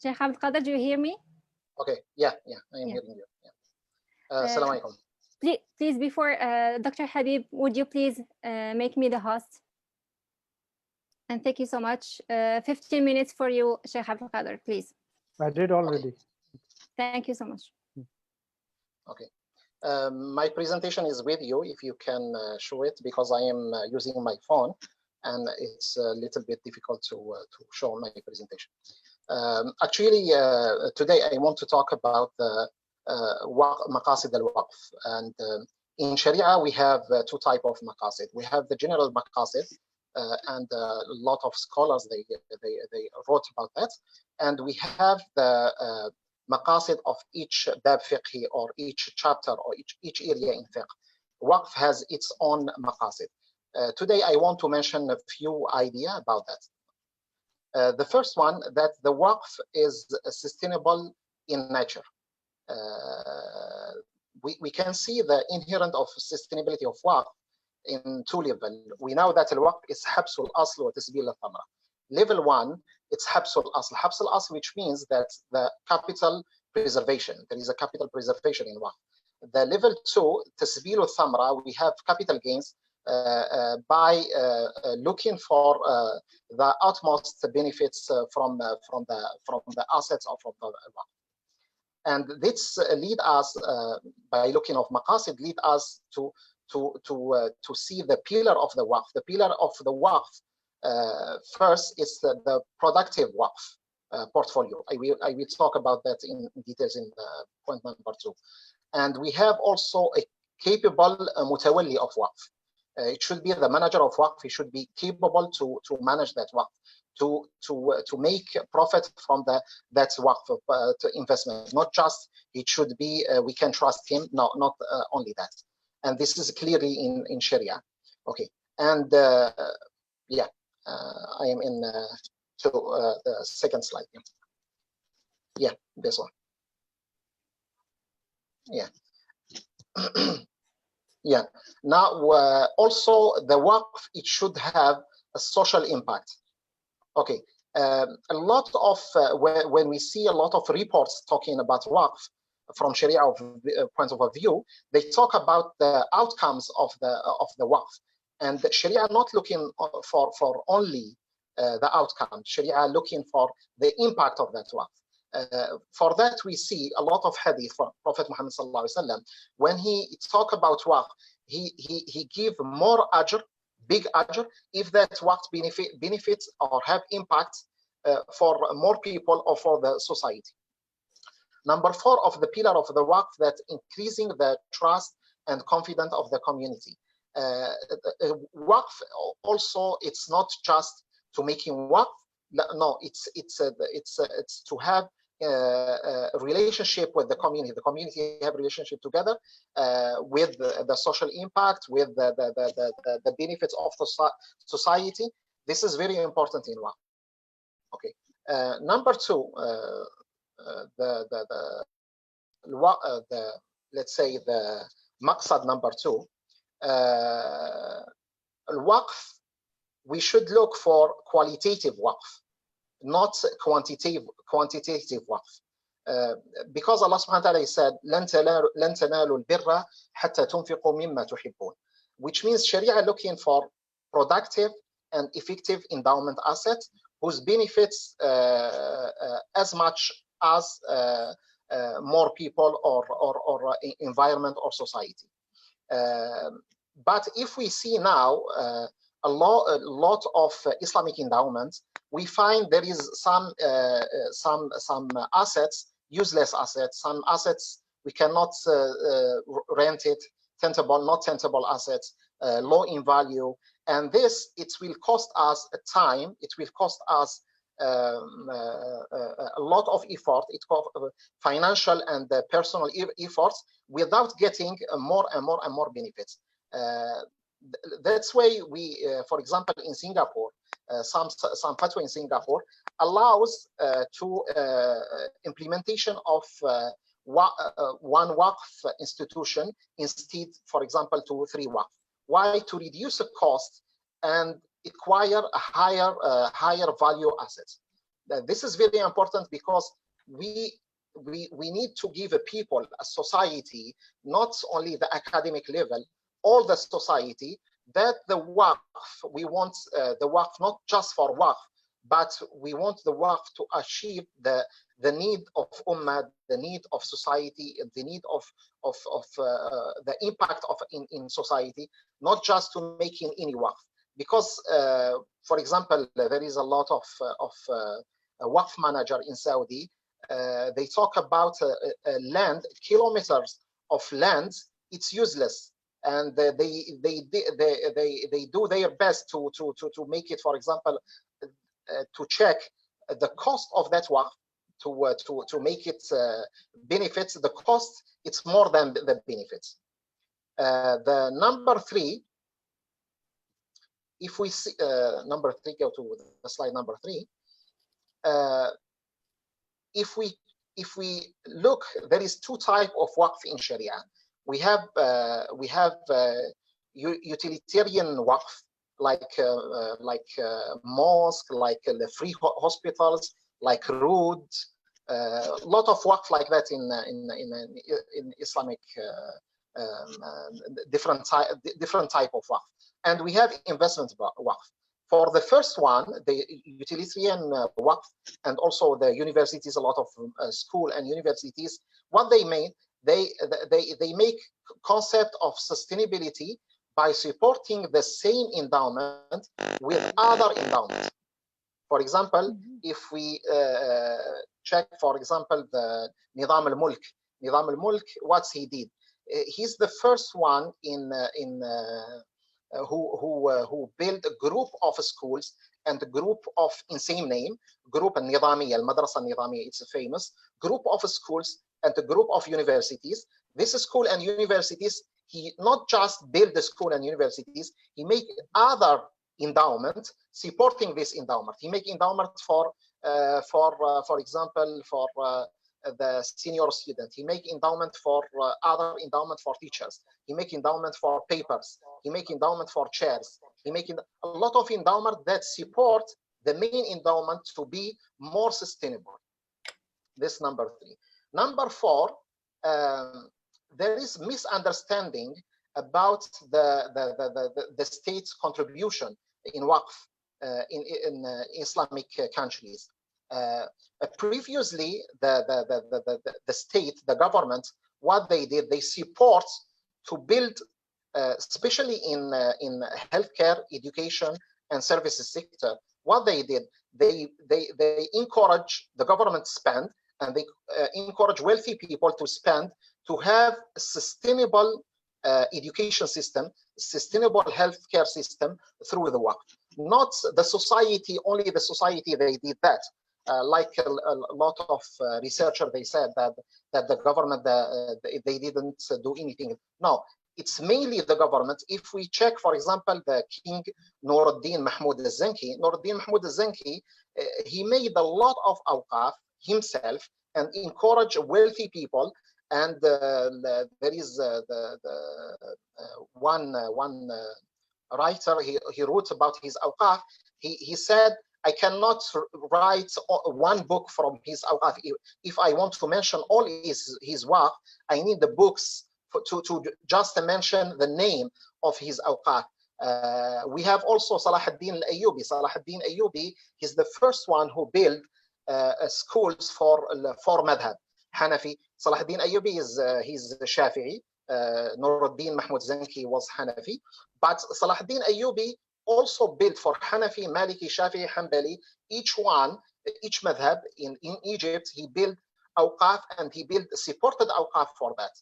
Sheikh Abdelkader, do you hear me? Okay, yeah, I am hearing you. Yeah. Assalamu alaikum. Please, before Dr. Habib, would you please make me the host? And thank you so much. 15 minutes for you, Sheikh Abdelkader, please. I did already. Thank you so much. Okay. My presentation is with you, if you can show it, because I am using my phone and it's a little bit difficult to show my presentation. Actually, today I want to talk about the maqasid al-waqf. And in Sharia, we have two types of maqasid. We have the general maqasid, and a lot of scholars, they wrote about that. And we have the maqasid of each bab fiqhi, or each chapter, or each area in fiqh. Waqf has its own maqasid. Today, I want to mention a few ideas about that. The first one, that the Waqf is sustainable in nature. We can see the inherent of sustainability of Waqf in two levels. We know that الوقف is حبس الأصل وتسبيل الثمرة. Level 1, it's حبس الأصل. حبس الأصل, which means that the capital preservation. There is a capital preservation in Waqf. The level 2, تسبيل الثمرة, we have capital gains by looking for the utmost benefits from the assets of the Waqf. And this lead us, by looking of maqasid, lead us to see the pillar of the Waqf. The pillar of the Waqf, first is the productive Waqf portfolio. I will talk about that in details in point number 2. And we have also a capable mutawalli of Waqf. It should be the manager of Waqf. He should be capable to manage that Waqf, to make profit from that Waqf investment. Not just it should be we can trust him. No, not only that. And this is clearly in Sharia. Okay, and yeah, I am in the second slide. Yeah, this one. Yeah. Yeah. Now, also the Waqf, it should have a social impact. Okay. A lot of when we see a lot of reports talking about Waqf from Sharia point of view, they talk about the outcomes of the Waqf, and the Sharia not looking for only the outcome. Sharia looking for the impact of that Waqf. For that, we see a lot of hadith from Prophet Muhammad sallallahu alaihi wasallam. When he talk about Waqf, he give more ajr, big ajr, if that Waqf benefits or have impact for more people or for the society. Number 4 of the pillar of the Waqf, that increasing the trust and confidence of the community. Waqf also, it's not just to making Waqf. No, it's to have a relationship with the community. The community have relationship together with the social impact, with the benefits of the society. This is very important in Waqf. Okay. Number 2, let's say the maqsad number 2, Waqf, we should look for qualitative Waqf, not quantitative Waqf. Because Allah subhanahu wa ta'ala said, لَن تَنَالُوا الْبِرَّ حَتَّى تُنْفِقُوا مِمَّا تُحِبُّونَ, which means Sharia looking for productive and effective endowment assets whose benefits as much as more people or environment or society. But if we see now a lot of Islamic endowments, we find there is some assets, useless assets, some assets we cannot rent it, tentable, not tentable assets, low in value, and this, it will cost us time, it will cost us a lot of effort, it costs financial and personal efforts without getting more and more benefits. That's why we, for example, in Singapore, some fatwa in Singapore allows to implementation of one Waqf institution instead, for example, 2 or 3 Waqf. Why? To reduce the cost and acquire a higher value assets. This is very important because we need to give a people, a society, not only the academic level, all the society, that the Waqf, we want the Waqf not just for Waqf, but we want the Waqf to achieve the need of Ummah, the need of society, the need of the impact of in society, not just to making any Waqf. Because, for example, there is a lot of Waqf manager in Saudi. They talk about land, kilometers of land, it's useless. And they do their best to make it, for example, to check the cost of that Waqf to make it benefits. The cost, it's more than the benefits. The number 3, if we see number 3, go to the slide number 3. if we look, there is two types of waqf in Sharia. We have utilitarian waqf, like mosque, like the free hospitals, like roads, a lot of waqf like that in Islamic different type of waqf. And we have investment waqf. For the first one, the utilitarian waqf, and also the universities, a lot of school and universities, what they made, they make concept of sustainability by supporting the same endowment with other endowments. For example, if we check, for example, the Nizam al-Mulk, what he did, he's the first one who built a group of schools and a group of, in same name, group al-Nizamiya, al-Madrasa al-Nizamiya, it's a famous group of schools and a group of universities. This school and universities, he not just built the school and universities, he make other endowment supporting this endowment. He make endowment for example, for the senior student. He make endowment for other endowment for teachers. He make endowment for papers. He make endowment for chairs. He make a lot of endowment that support the main endowment to be more sustainable. This number 3. Number 4, there is misunderstanding about the state's contribution in waqf in Islamic countries. Previously, the state, the government, what they did, they support to build, especially in healthcare, education, and services sector. What they did, they encourage the government to spend, and they encourage wealthy people to spend to have a sustainable education system, sustainable healthcare system through the waqf. Not the society, only the society they did that. Like a lot of researchers, they said that the government, they didn't do anything. No, it's mainly the government. If we check, for example, the King Nuruddin Mahmud al-Zanki, he made a lot of awqaf himself and encouraged wealthy people. And there is one writer, he wrote about his awqaf. He said, I cannot write one book from his awqaf. If I want to mention all his work, I need the books to just mention the name of his awqaf. We have also Salahuddin al-Ayyubi. Salahuddin al-Ayyubi is the first one who built schools for madhab. Hanafi. Salahuddin al-Ayyubi he's Shafi'i. Nuruddin Mahmud Zanki was Hanafi. But Salahuddin al-Ayyubi also built for Hanafi, Maliki, Shafi'i, Hanbali, each madhab in Egypt, he built awqaf, and he supported awqaf for that.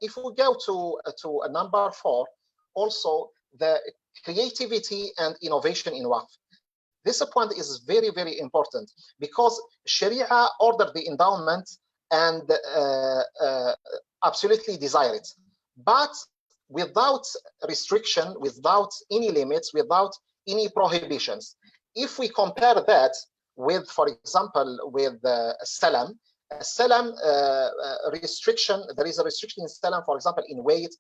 If we go to number 4, also the creativity and innovation in waqf. This point is very, very important because Sharia ordered the endowment and absolutely desire it, but without restriction, without any limits, without any prohibitions. If we compare that with, for example, with Salam restriction, there is a restriction in Salam, for example, in weight,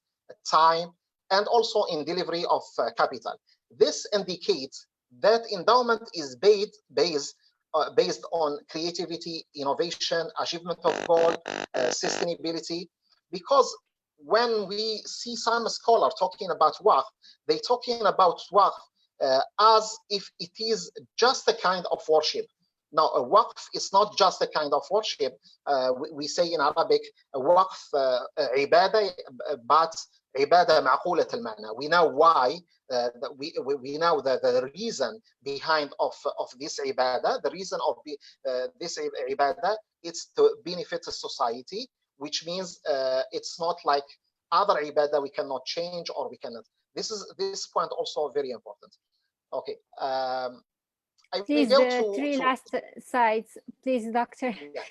time, and also in delivery of capital. This indicates that endowment is based on creativity, innovation, achievement of goal, sustainability, because when we see some scholar talking about waqf, they're talking about waqf as if it is just a kind of worship. Now, a waqf is not just a kind of worship. We say in Arabic, waqf ibadah, but ibadah ma'qulat al-ma'na. We know why. We know the reason behind of this ibadah. The reason of this ibadah, it's to benefit the society, which means it's not like other ibadah we cannot change or we cannot. This point also very important. Okay. Please, the 3 last slides, please, Doctor. Yeah.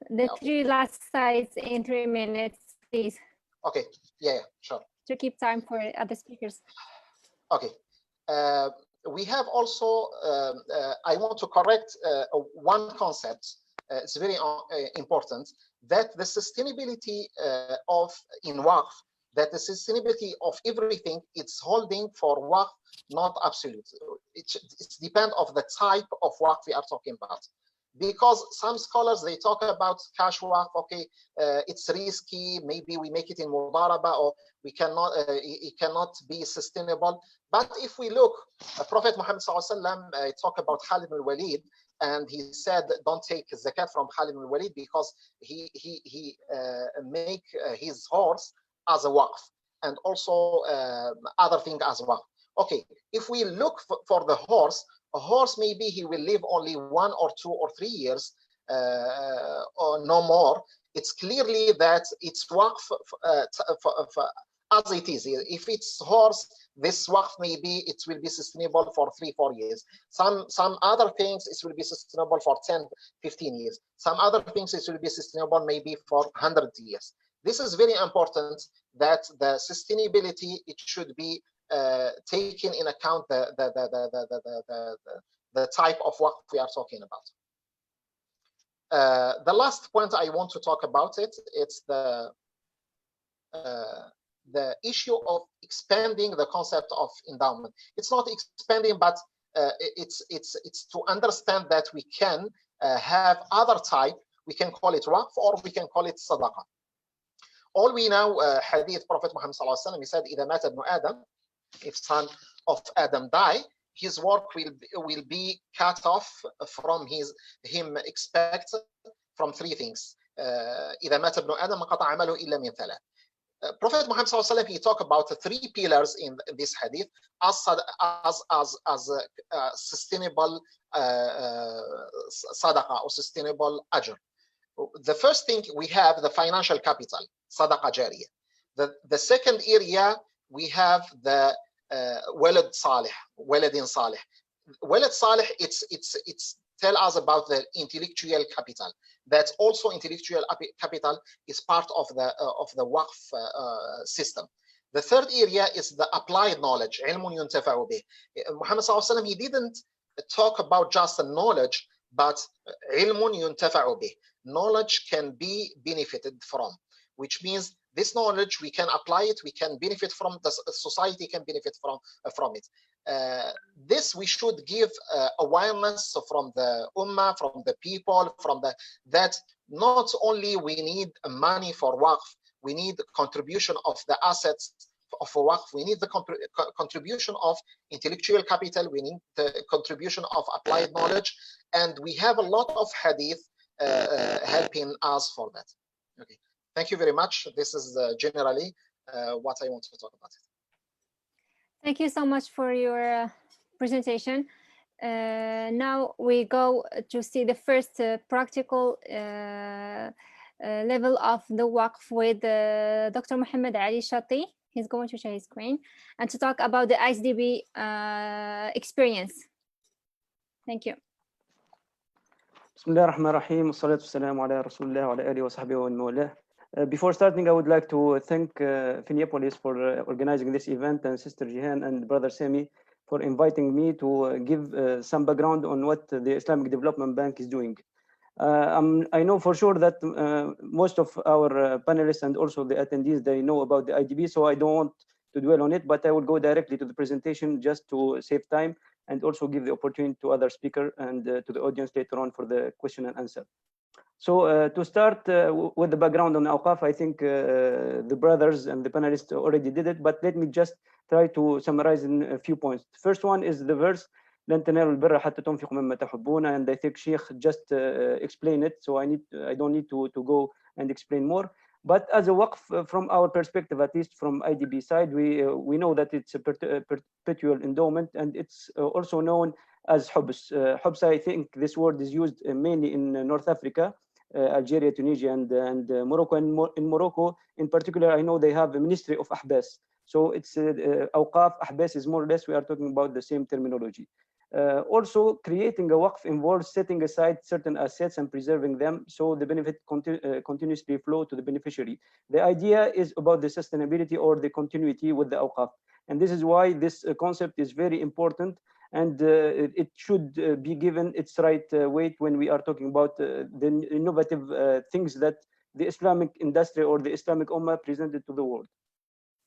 The 3 last slides in 3 minutes, please. Okay. Yeah, sure. To keep time for other speakers. Okay. we have also, I want to correct one concept. It's very important, that the sustainability of in Waqf, that the sustainability of everything, it's holding for Waqf, not absolute. It's depend of the type of Waqf we are talking about. Because some scholars, they talk about cash Waqf, okay, it's risky, maybe we make it in mudaraba, or we cannot, it cannot be sustainable. But if we look, Prophet Muhammad talk about Khalid al-Walid, and he said, don't take zakat from Khalid al-Walid because he make his horse as a waqf, and also other thing as well. Okay, if we look for the horse, a horse maybe he will live only 1 or 2 or 3 years, or no more. It's clearly that it's waqf as it is. If it's horse, this waqf maybe it will be sustainable for 3-4 years. Some other things it will be sustainable for 10-15 years. Some other things it will be sustainable maybe for 100 years. This is very important, that the sustainability, it should be taken in account the type of waqf we are talking about. The last point I want to talk about it's the issue of expanding the concept of endowment. It's not expanding, but it's to understand that we can have other type. We can call it waqf, or we can call it sadaqah. All we know, hadith Prophet Muhammad he said, إذا مات ابن آدم, if son of Adam die, his work will be cut off from him, expect from 3 things. إذا مات ابن آدم قطع عمله إلا من 3. Prophet Muhammad he talked about the 3 pillars in this hadith as sustainable sadaqah or sustainable ajr. The first thing, we have the financial capital, sadaqah jariyah. The second area, we have the walad salih, waladin salih. Walad salih, it's tell us about the intellectual capital. That also intellectual capital is part of the waqf system. The third area is the applied knowledge, ilmun yuntafa'u bih. Muhammad he didn't talk about just the knowledge, but ilmun yuntafa'u bih. Knowledge can be benefited from, which means this knowledge we can apply it, we can benefit from, the society can benefit from it. This we should give awareness from the ummah, from the people, that not only we need money for waqf, we need the contribution of the assets of waqf, we need the contribution of intellectual capital, we need the contribution of applied knowledge, and we have a lot of hadith helping us for that. Okay, thank you very much. This is generally what I want to talk about. Thank you so much for your presentation. Now we go to see the first practical level of the waqf with Dr. Muhammad Ali Shati. He's going to share his screen and to talk about the ISDB experience. Thank you. بسم الله الرحمن الرحيم والصلاة والسلام على رسول الله وعلى آله وصحبه ومن والاه. Before starting, I would like to thank Finneapolis for organizing this event, and Sister Jihan and Brother Sami for inviting me to give some background on what the Islamic Development Bank is doing. I know for sure that most of our panelists and also the attendees, they know about the IDB, so I don't want to dwell on it, but I will go directly to the presentation just to save time and also give the opportunity to other speakers and to the audience later on for the question and answer. So to start with the background on Awqaf, I think the brothers and the panelists already did it, but let me just try to summarize in a few points. The first one is the verse, لن تنالوا البر حتى تنفقوا مما تحبون, and I think Sheikh just explained it, so I don't need to go and explain more. But as a waqf, from our perspective, at least from IDB side, we know that it's a perpetual endowment, and it's also known as hubs. Hubs, I think this word is used mainly in North Africa, Algeria, Tunisia, and Morocco. And in Morocco, in particular, I know they have a ministry of ahbas. So it's awqaf, ahbas is more or less, we are talking about the same terminology. Also, creating a waqf involves setting aside certain assets and preserving them so the benefit continuously flow to the beneficiary. The idea is about the sustainability or the continuity with the awqaf. And this is why this concept is very important. and it should be given its right weight when we are talking about the innovative things that the Islamic industry or the Islamic Ummah presented to the world.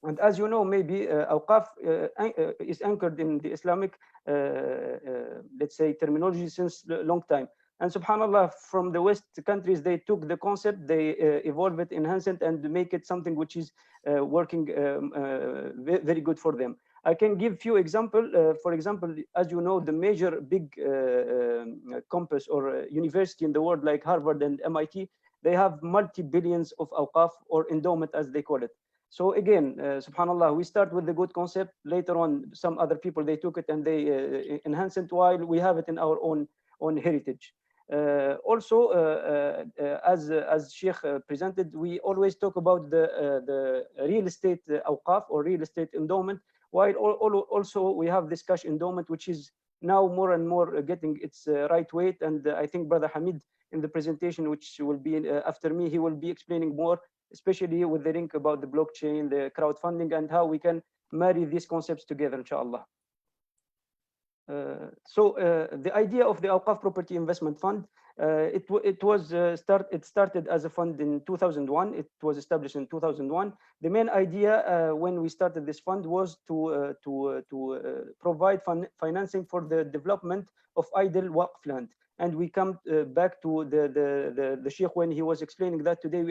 And as you know, maybe Awqaf is anchored in the Islamic, let's say, terminology since a long time. And subhanallah, from the West countries, they took the concept, they evolve it, enhance it, and make it something which is working very good for them. I can give few examples. For example, as you know, the major big campus or university in the world, like Harvard and MIT, they have multi-billions of awqaf, or endowment as they call it. So again, subhanallah, we start with the good concept. Later on, some other people, they took it and they enhance it, while we have it in our own heritage. Also, as Sheikh presented, we always talk about the real estate awqaf or real estate endowment, while also we have this cash endowment, which is now more and more getting its right weight. And I think Brother Hamid, in the presentation, which will be after me, he will be explaining more, especially with the link about the blockchain, the crowdfunding, and how we can marry these concepts together, inshallah. So the idea of the Awqaf Property Investment Fund, it started as a fund in 2001. It was established in 2001. The main idea when we started this fund was to provide financing for the development of idle Waqf land. And we come back to the Sheikh when he was explaining that today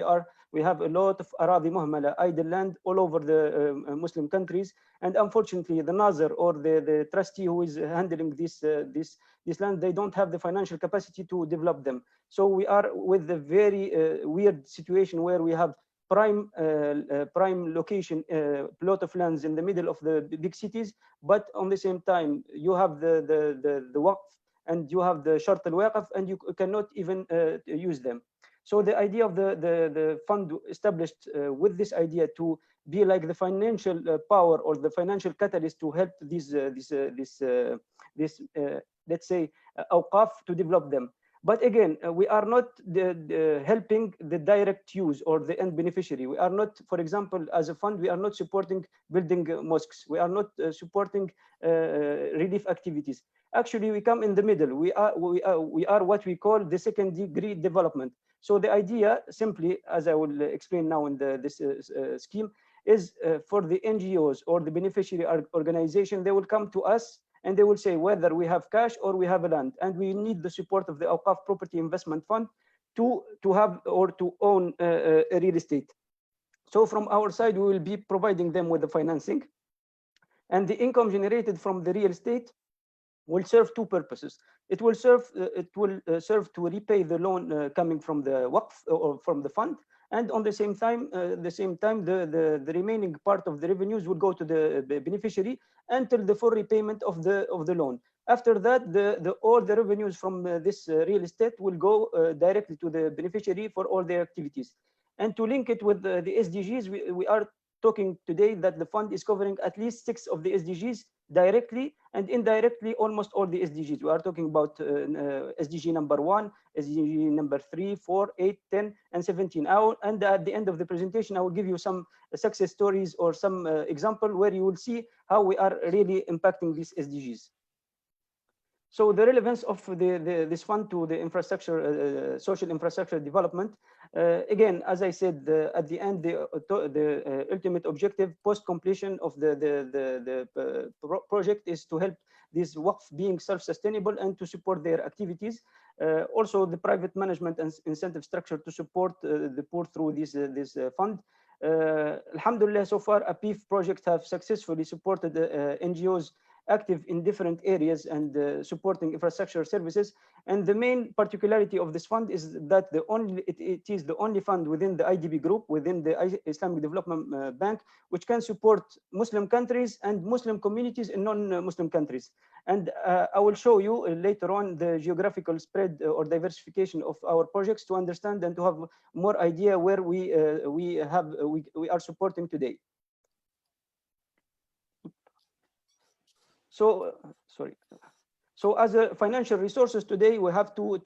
we have a lot of aradi muhmala, idle land, all over the Muslim countries. And unfortunately, the Nazir or the trustee who is handling this land, they don't have the financial capacity to develop them. So we are with a very weird situation where we have prime location, plot of lands in the middle of the big cities, but on the same time, you have the Waqf, and you have the Shart al-Waqf, and you cannot even use them. So the idea of the fund established with this idea to be like the financial power or the financial catalyst to help this let's say awqaf to develop them. But again, we are not helping the direct use or the end beneficiary. We are not, for example, as a fund, we are not supporting building mosques. We are not supporting relief activities. Actually, we come in the middle. We are what we call the second degree development. So the idea, simply, as I will explain now in this scheme, is for the NGOs or the beneficiary organization, they will come to us and they will say whether we have cash or we have a land, and we need the support of the Awqaf Property Investment Fund to have or to own a real estate. So from our side, we will be providing them with the financing, and the income generated from the real estate will serve two purposes. It will serve to repay the loan coming from the Waqf or from the fund, and on the same time, the remaining part of the revenues will go to the beneficiary until the full repayment of the loan. After that, all the revenues from this real estate will go directly to the beneficiary for all their activities. And to link it with the SDGs, we are talking today that the fund is covering at least 6 of the SDGs directly, and indirectly almost all the SDGs. We are talking about SDG number 1, SDG number 3, 4, 8, 10, and 17. And at the end of the presentation, I will give you some success stories or some example where you will see how we are really impacting these SDGs. So the relevance of this fund to the infrastructure, social infrastructure development, again, as I said, at the end, the ultimate objective post completion of the project is to help these Waqf being self-sustainable and to support their activities. Also, the private management and incentive structure to support the poor through this fund. Alhamdulillah, so far, APIF projects have successfully supported NGOs active in different areas and supporting infrastructure services. And the main particularity of this fund is that it is the only fund within the IDB group, within the Islamic Development Bank, which can support Muslim countries and Muslim communities in non-Muslim countries. And I will show you later on the geographical spread or diversification of our projects to understand and to have more idea where we are supporting today. So, sorry. So as a financial resources today, we have two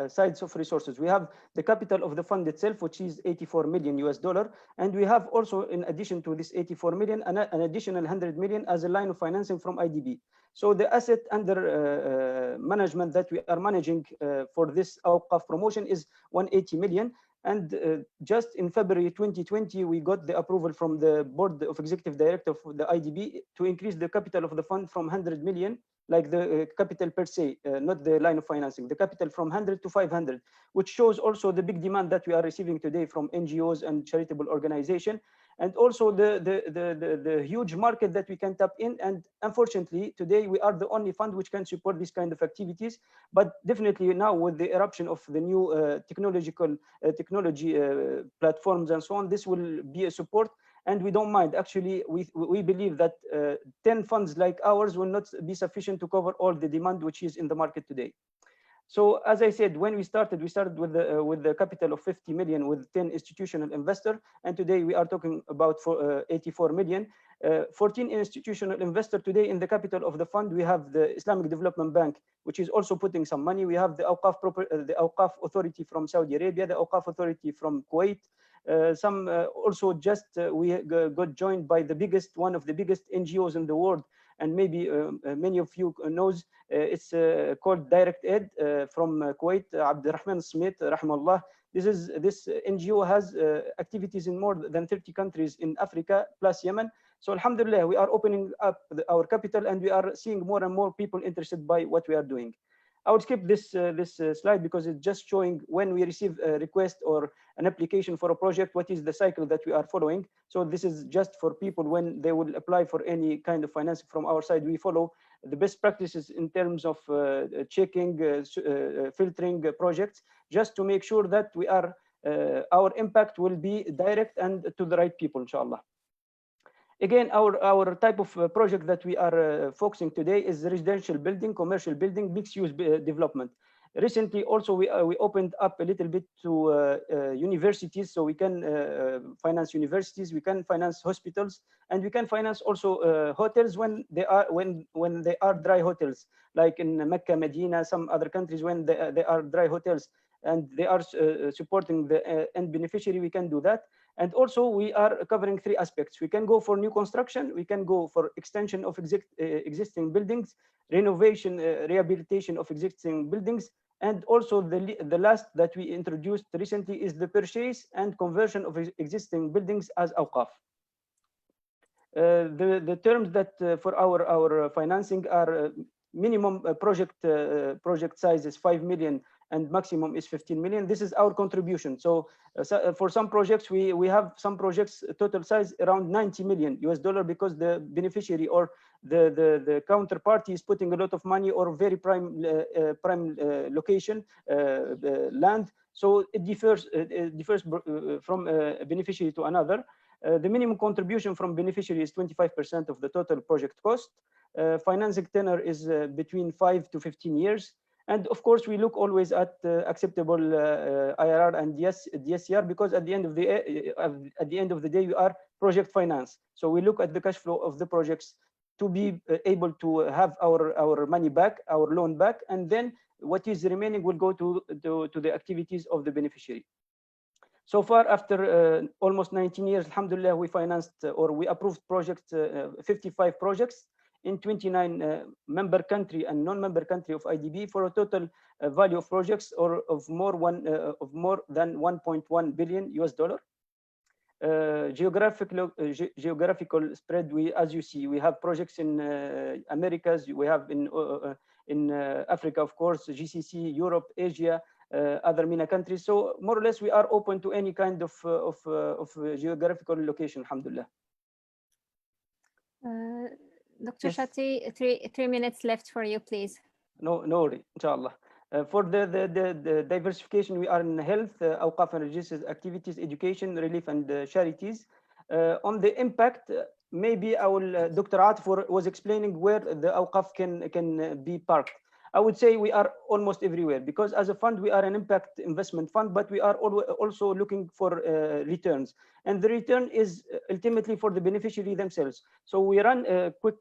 sides of resources. We have the capital of the fund itself, which is 84 million US dollar. And we have also, in addition to this 84 million, an additional 100 million as a line of financing from IDB. So the asset under management that we are managing for this Awqaf promotion is 180 million. And just in February 2020, we got the approval from the board of executive director of the IDB to increase the capital of the fund from 100 million, like the capital per se, not the line of financing, the capital from 100 to 500, which shows also the big demand that we are receiving today from NGOs and charitable organizations, and also the huge market that we can tap in. And unfortunately, today we are the only fund which can support this kind of activities. But definitely now, with the eruption of the new technology platforms and so on, this will be a support. And we don't mind. Actually, we believe that 10 funds like ours will not be sufficient to cover all the demand which is in the market today. So as I said, when we started with the capital of 50 million with 10 institutional investors, and today we are talking about 84 million. 14 institutional investors today in the capital of the fund. We have the Islamic Development Bank, which is also putting some money. We have the Awqaf Authority from Saudi Arabia, the Awqaf Authority from Kuwait. Also we got joined by one of the biggest NGOs in the world, and maybe many of you knows. It's called Direct Aid from Kuwait, Abdurrahman Smith, rahimahullah. This NGO has activities in more than 30 countries in Africa plus Yemen. So alhamdulillah, we are opening up our capital, and we are seeing more and more people interested by what we are doing. I would skip this slide because it's just showing when we receive a request or an application for a project, what is the cycle that we are following. So this is just for people when they will apply for any kind of financing from our side. We follow the best practices in terms of checking, filtering projects, just to make sure that we are our impact will be direct and to the right people, inshallah. Again, our type of project that we are focusing today is residential building, commercial building, mixed-use development. Recently, also, we opened up a little bit to universities, so we can finance universities, we can finance hospitals, and we can finance also hotels when they are dry hotels, like in Mecca, Medina, some other countries when they are dry hotels, and they are supporting the end beneficiary. We can do that. And also, we are covering three aspects. We can go for new construction, we can go for extension of existing buildings, renovation, rehabilitation of existing buildings, and also the last that we introduced recently is the purchase and conversion of existing buildings as Awqaf. The terms that for our financing are minimum project size is 5 million and maximum is 15 million. This is our contribution. So for some projects, we have some projects total size around 90 million US dollar because the beneficiary or the counterparty is putting a lot of money or very prime location land. So it differs from a beneficiary to another. The minimum contribution from beneficiary is 25% of the total project cost. Financing tenor is between 5 to 15 years. And of course, we look always at acceptable IRR and DSCR because at the end of the day, we are project finance. So we look at the cash flow of the projects to be able to have our money back, our loan back, and then what is remaining will go to the activities of the beneficiary. So far, after almost 19 years, alhamdulillah, we financed or we approved projects, 55 projects in 29 member country and non-member country of IDB for a total value of projects or of more than 1.1 billion US dollar. Geographical spread, as you see, we have projects in Americas, we have in Africa, of course, GCC, Europe, Asia, other MENA countries. So more or less, we are open to any kind of geographical location, alhamdulillah. Dr. Yes. Shati, 3 minutes left for you, please. No worry, inshallah. For the diversification, we are in health, Awqaf and registered activities, education, relief, and charities. On the impact, maybe Dr. Atif was explaining where the Awqaf can be parked. I would say we are almost everywhere, because as a fund, we are an impact investment fund, but we are also looking for returns. And the return is ultimately for the beneficiary themselves. So we run a quick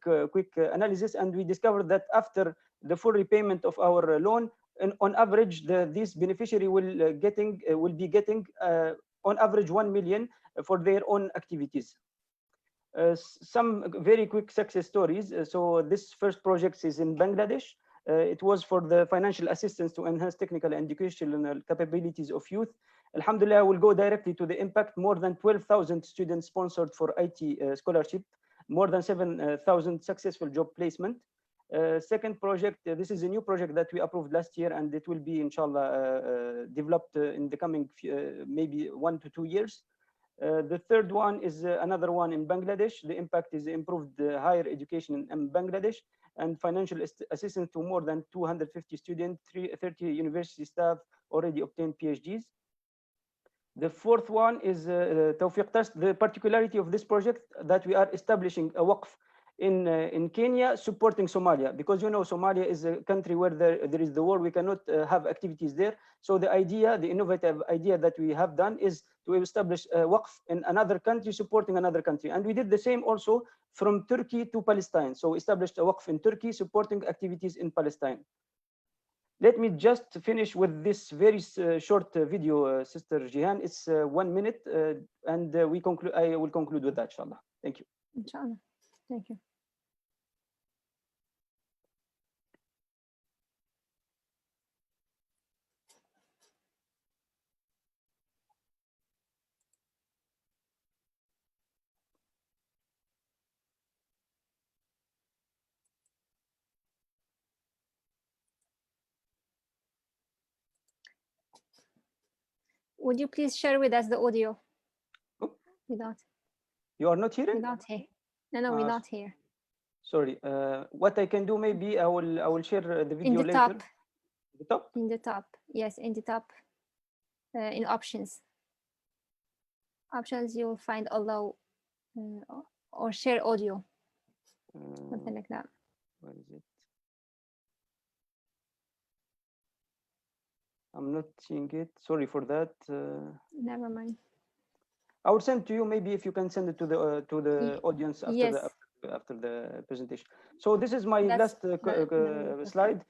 analysis, and we discovered that after the full repayment of our loan, and on average, this beneficiary will be getting on average 1 million for their own activities. Some very quick success stories. So this first project is in Bangladesh. It was for the financial assistance to enhance technical and educational capabilities of youth. Alhamdulillah, I will go directly to the impact. More than 12,000 students sponsored for IT scholarship, more than 7,000 successful job placement. Second project, this is a new project that we approved last year, and it will be, inshallah, developed in the coming maybe 1 to 2 years. The third one is another one in Bangladesh. The impact is improved higher education in Bangladesh and financial assistance to more than 250 students, 30 university staff already obtained PhDs. The fourth one is Tawfiq Trust. The particularity of this project that we are establishing a Waqf in Kenya supporting Somalia, because you know Somalia is a country where there is the war. We cannot have activities there. So the innovative idea that we have done is to establish a Waqf in another country supporting another country. And we did the same also from Turkey to Palestine. So we established a Waqf in Turkey supporting activities in Palestine. Let me just finish with this very short video, Sister Jihan. It's 1 minute, and I will conclude with that, inshallah. Thank you. Inshallah. Thank you. Would you please share with us the audio? Oh. Without. You are not hearing? Without here. No, we're not here. Sorry. What I can do, maybe I will share the video in the later. Top. The top? In the top. Yes, in the top. In options. Options, you will find allow or share audio. Something like that. Where is it? I'm not seeing it. Sorry for that. Never mind. I will send to you, maybe if you can send it to the audience after yes. after the presentation. So this is my last no, slide.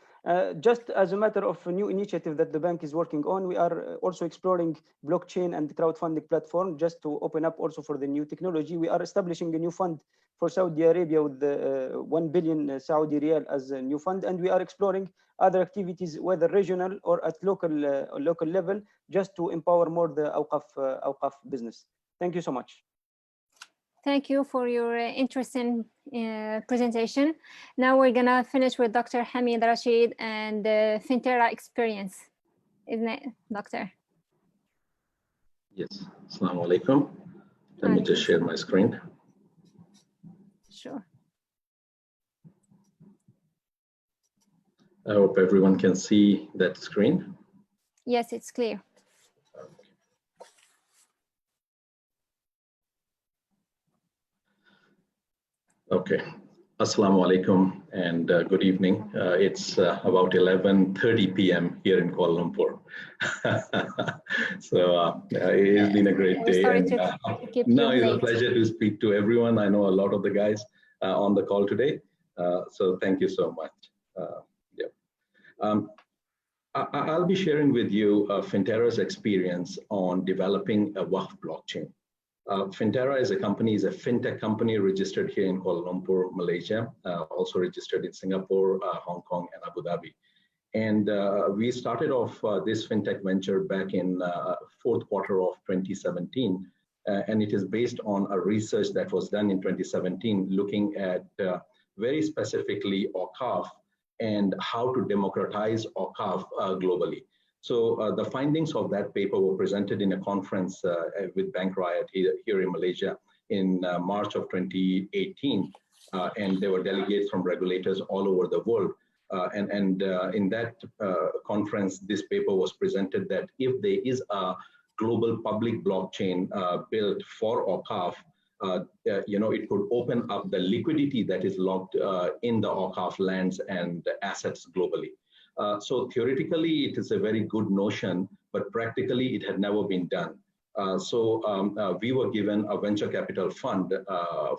Just as a matter of a new initiative that the bank is working on, we are also exploring blockchain and crowdfunding platform just to open up also for the new technology. We are establishing a new fund for Saudi Arabia with the 1 billion Saudi Riyal as a new fund, and we are exploring other activities, whether regional or at local level, just to empower more the Awqaf business. Thank you so much. Thank you for your interesting presentation. Now we're gonna finish with Dr. Hamid Rashid and the Fintera experience. Isn't it, Doctor? Yes. Assalamu alaikum. Let me just share my screen. Sure. I hope everyone can see that screen. Yes, it's clear. Okay. Assalamu alaikum and good evening. It's about 11:30 p.m. here in Kuala Lumpur. So it has been a great day. And, no, it's a pleasure to speak to everyone. I know a lot of the guys on the call today. So thank you so much. I'll be sharing with you Fintera's experience on developing a Waqf blockchain. Fintera is a fintech company registered here in Kuala Lumpur, Malaysia, also registered in Singapore, Hong Kong, and Abu Dhabi. And we started off this fintech venture back in fourth quarter of 2017. And it is based on a research that was done in 2017, looking at very specifically Awqaf and how to democratize Awqaf globally. So the findings of that paper were presented in a conference with Bank Riot here in Malaysia in March of 2018. And there were delegates from regulators all over the world. And in that conference, this paper was presented that if there is a global public blockchain built for Awqaf, it could open up the liquidity that is locked in the Awqaf lands and assets globally. So theoretically, it is a very good notion, but practically it had never been done. We were given a venture capital fund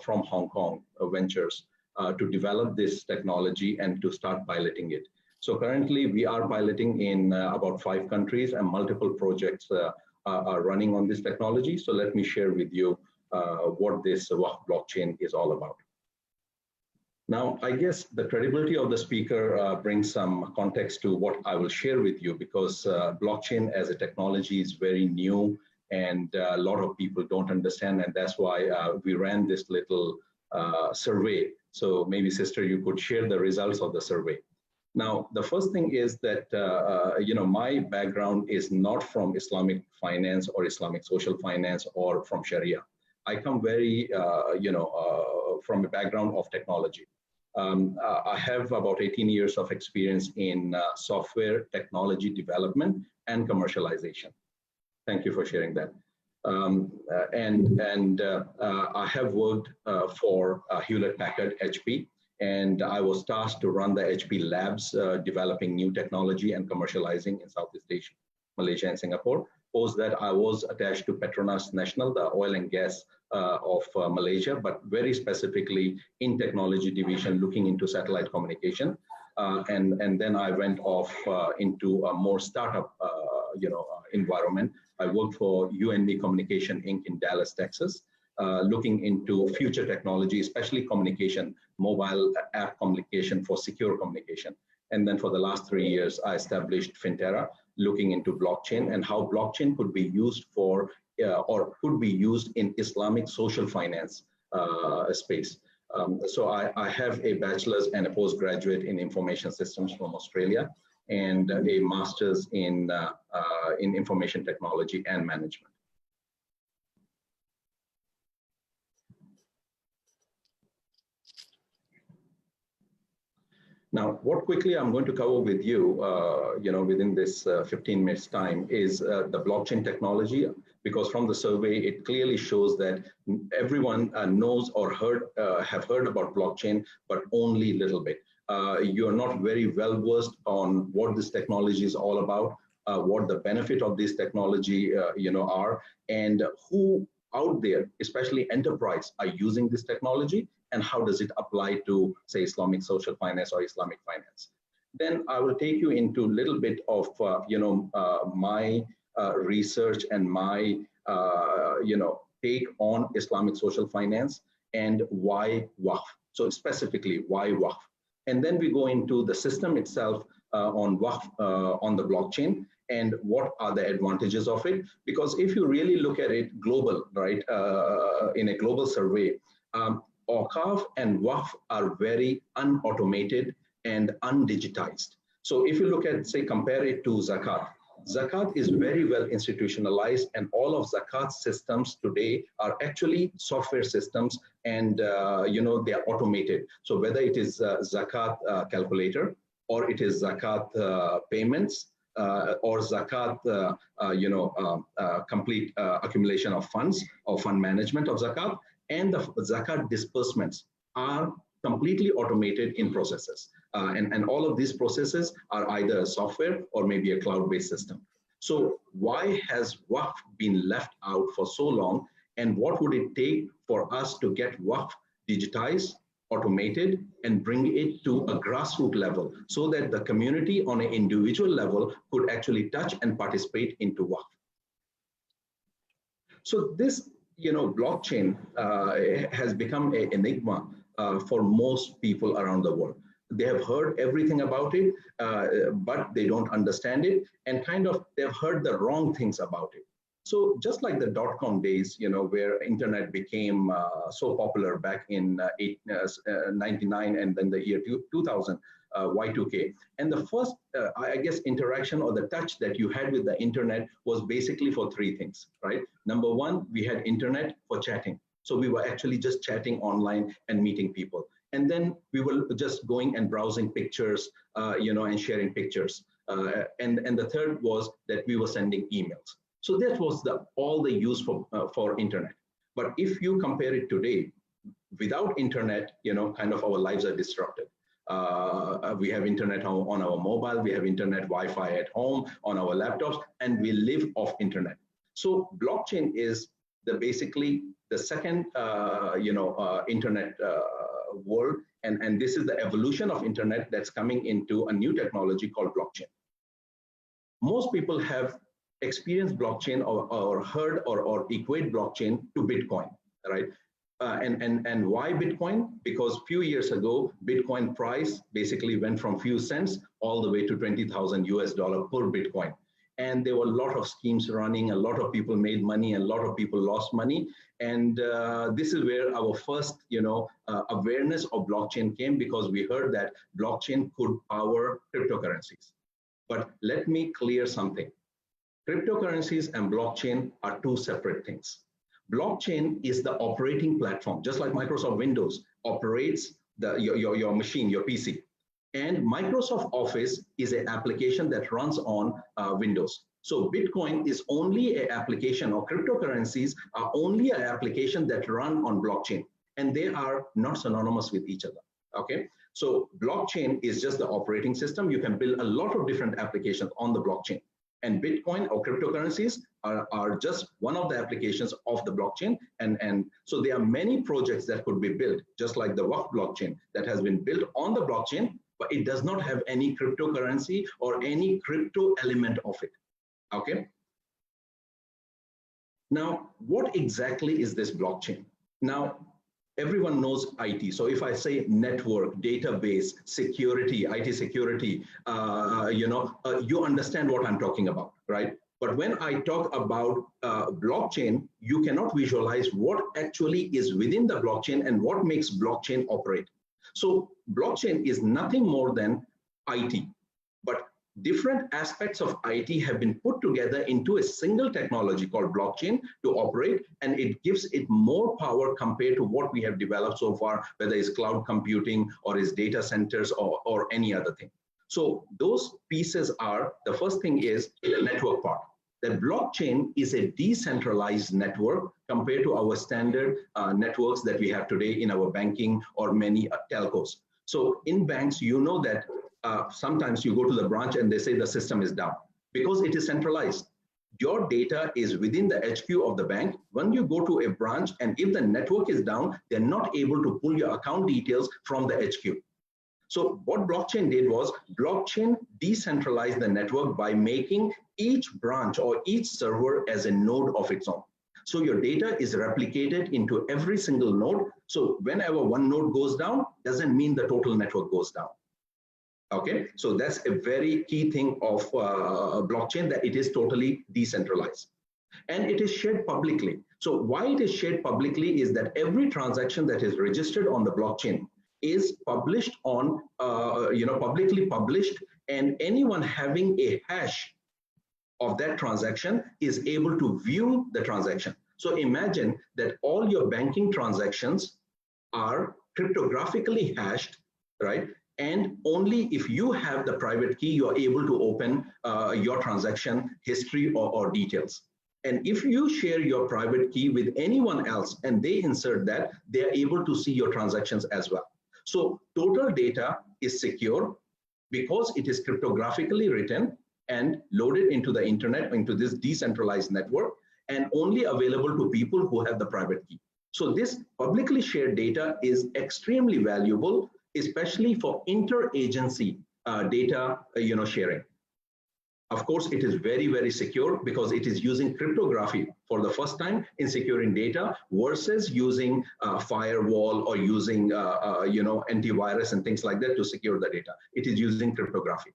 from Hong Kong Ventures to develop this technology and to start piloting it. So currently we are piloting in about 5 countries, and multiple projects are running on this technology. So let me share with you what this Waqf blockchain is all about. Now, I guess the credibility of the speaker brings some context to what I will share with you, because blockchain as a technology is very new, and a lot of people don't understand, and that's why we ran this little survey. So maybe, sister, you could share the results of the survey. Now, the first thing is that, my background is not from Islamic finance or Islamic social finance or from Sharia. I come very, from a background of technology. I have about 18 years of experience in software technology development and commercialization. Thank you for sharing that. I have worked for Hewlett-Packard, HP, and I was tasked to run the HP labs, developing new technology and commercializing in Southeast Asia, Malaysia, and Singapore. Post that, I was attached to Petronas National, the oil and gas of Malaysia, but very specifically in technology division, looking into satellite communication. And then I went off into a more startup, environment. I worked for UNV Communication Inc. in Dallas, Texas, looking into future technology, especially communication, mobile app communication for secure communication. And then for the last 3 years, I established Fintera, looking into blockchain and how blockchain could be used for, or could be used in Islamic social finance space. So I have a bachelor's and a postgraduate in information systems from Australia, and a master's in information technology and management. Now, what quickly I'm going to cover with you, within this 15 minutes time is the blockchain technology, because from the survey, it clearly shows that everyone knows or have heard about blockchain, but only a little bit. You're not very well versed on what this technology is all about, what the benefit of this technology, are, and who out there, especially enterprise, are using this technology, and how does it apply to, say, Islamic social finance or Islamic finance. Then I will take you into a little bit of, my research and my, take on Islamic social finance and why Waqf. So specifically, why Waqf? And then we go into the system itself on Waqf, on the blockchain, and what are the advantages of it? Because if you really look at it global, right, in a global survey, Awqaf and Waqf are very unautomated and undigitized. So if you look at, say, compare it to Zakat, Zakat is very well institutionalized, and all of Zakat systems today are actually software systems, and they are automated. So whether it is Zakat calculator, or it is Zakat payments, or Zakat, complete accumulation of funds or fund management of Zakat, and the Zakat disbursements are completely automated in processes. And all of these processes are either a software or maybe a cloud-based system. So why has Waqf been left out for so long? And what would it take for us to get Waqf digitized, automated, and bring it to a grassroots level so that the community on an individual level could actually touch and participate into Waqf? So this, blockchain has become an enigma for most people around the world. They have heard everything about it, but they don't understand it, and kind of they've heard the wrong things about it. So just like the dot-com days, where internet became so popular back in 99 and then the year 2000, Y2K. And the first, I guess, interaction or the touch that you had with the internet was basically for 3 things, right? Number one, we had internet for chatting. So we were actually just chatting online and meeting people. And then we were just going and browsing pictures, and sharing pictures. And the third was that we were sending emails. So that was all the use for internet. But if you compare it today, without internet, kind of our lives are disrupted. We have internet on our mobile, we have internet Wi-Fi at home, on our laptops, and we live off internet. So blockchain is basically the second, internet world, and this is the evolution of internet that's coming into a new technology called blockchain. Most people have experienced blockchain or heard or equate blockchain to Bitcoin, right? And why Bitcoin? Because few years ago, Bitcoin price basically went from few cents all the way to $20,000 US per Bitcoin. And there were a lot of schemes running, a lot of people made money, a lot of people lost money. And this is where our first, awareness of blockchain came, because we heard that blockchain could power cryptocurrencies. But let me clear something. Cryptocurrencies and blockchain are two separate things. Blockchain is the operating platform, just like Microsoft Windows operates your machine, your PC. And Microsoft Office is an application that runs on Windows. So Bitcoin is only an application, or cryptocurrencies are only an application that run on blockchain, and they are not synonymous with each other, okay? So blockchain is just the operating system. You can build a lot of different applications on the blockchain. And Bitcoin or cryptocurrencies are just one of the applications of the blockchain. And so there are many projects that could be built, just like the Waqf blockchain that has been built on the blockchain, but it does not have any cryptocurrency or any crypto element of it, okay? Now, what exactly is this blockchain? Now, everyone knows IT. So if I say network, database, security, IT security, you understand what I'm talking about, right? But when I talk about blockchain, you cannot visualize what actually is within the blockchain and what makes blockchain operate. So blockchain is nothing more than IT, but different aspects of IT have been put together into a single technology called blockchain to operate, and it gives it more power compared to what we have developed so far, whether it's cloud computing or it's data centers or any other thing. So those pieces are, the first thing is the network part. The blockchain is a decentralized network compared to our standard networks that we have today in our banking or many telcos. So in banks, you know that sometimes you go to the branch and they say the system is down because it is centralized. Your data is within the HQ of the bank. When you go to a branch and if the network is down, they're not able to pull your account details from the HQ. So what blockchain did was blockchain decentralized the network by making each branch or each server as a node of its own. So your data is replicated into every single node. So whenever one node goes down, doesn't mean the total network goes down. Okay, so that's a very key thing of blockchain, that it is totally decentralized. And it is shared publicly. So why it is shared publicly is that every transaction that is registered on the blockchain is published on, publicly published, and anyone having a hash of that transaction is able to view the transaction. So imagine that all your banking transactions are cryptographically hashed, right? And only if you have the private key, you are able to open your transaction history or details. And if you share your private key with anyone else and they insert that, they are able to see your transactions as well. So total data is secure because it is cryptographically written and loaded into the internet, into this decentralized network, and only available to people who have the private key. So this publicly shared data is extremely valuable, especially for interagency data sharing. Of course, it is very, very secure because it is using cryptography for the first time in securing data versus using firewall or using antivirus and things like that to secure the data. It is using cryptography.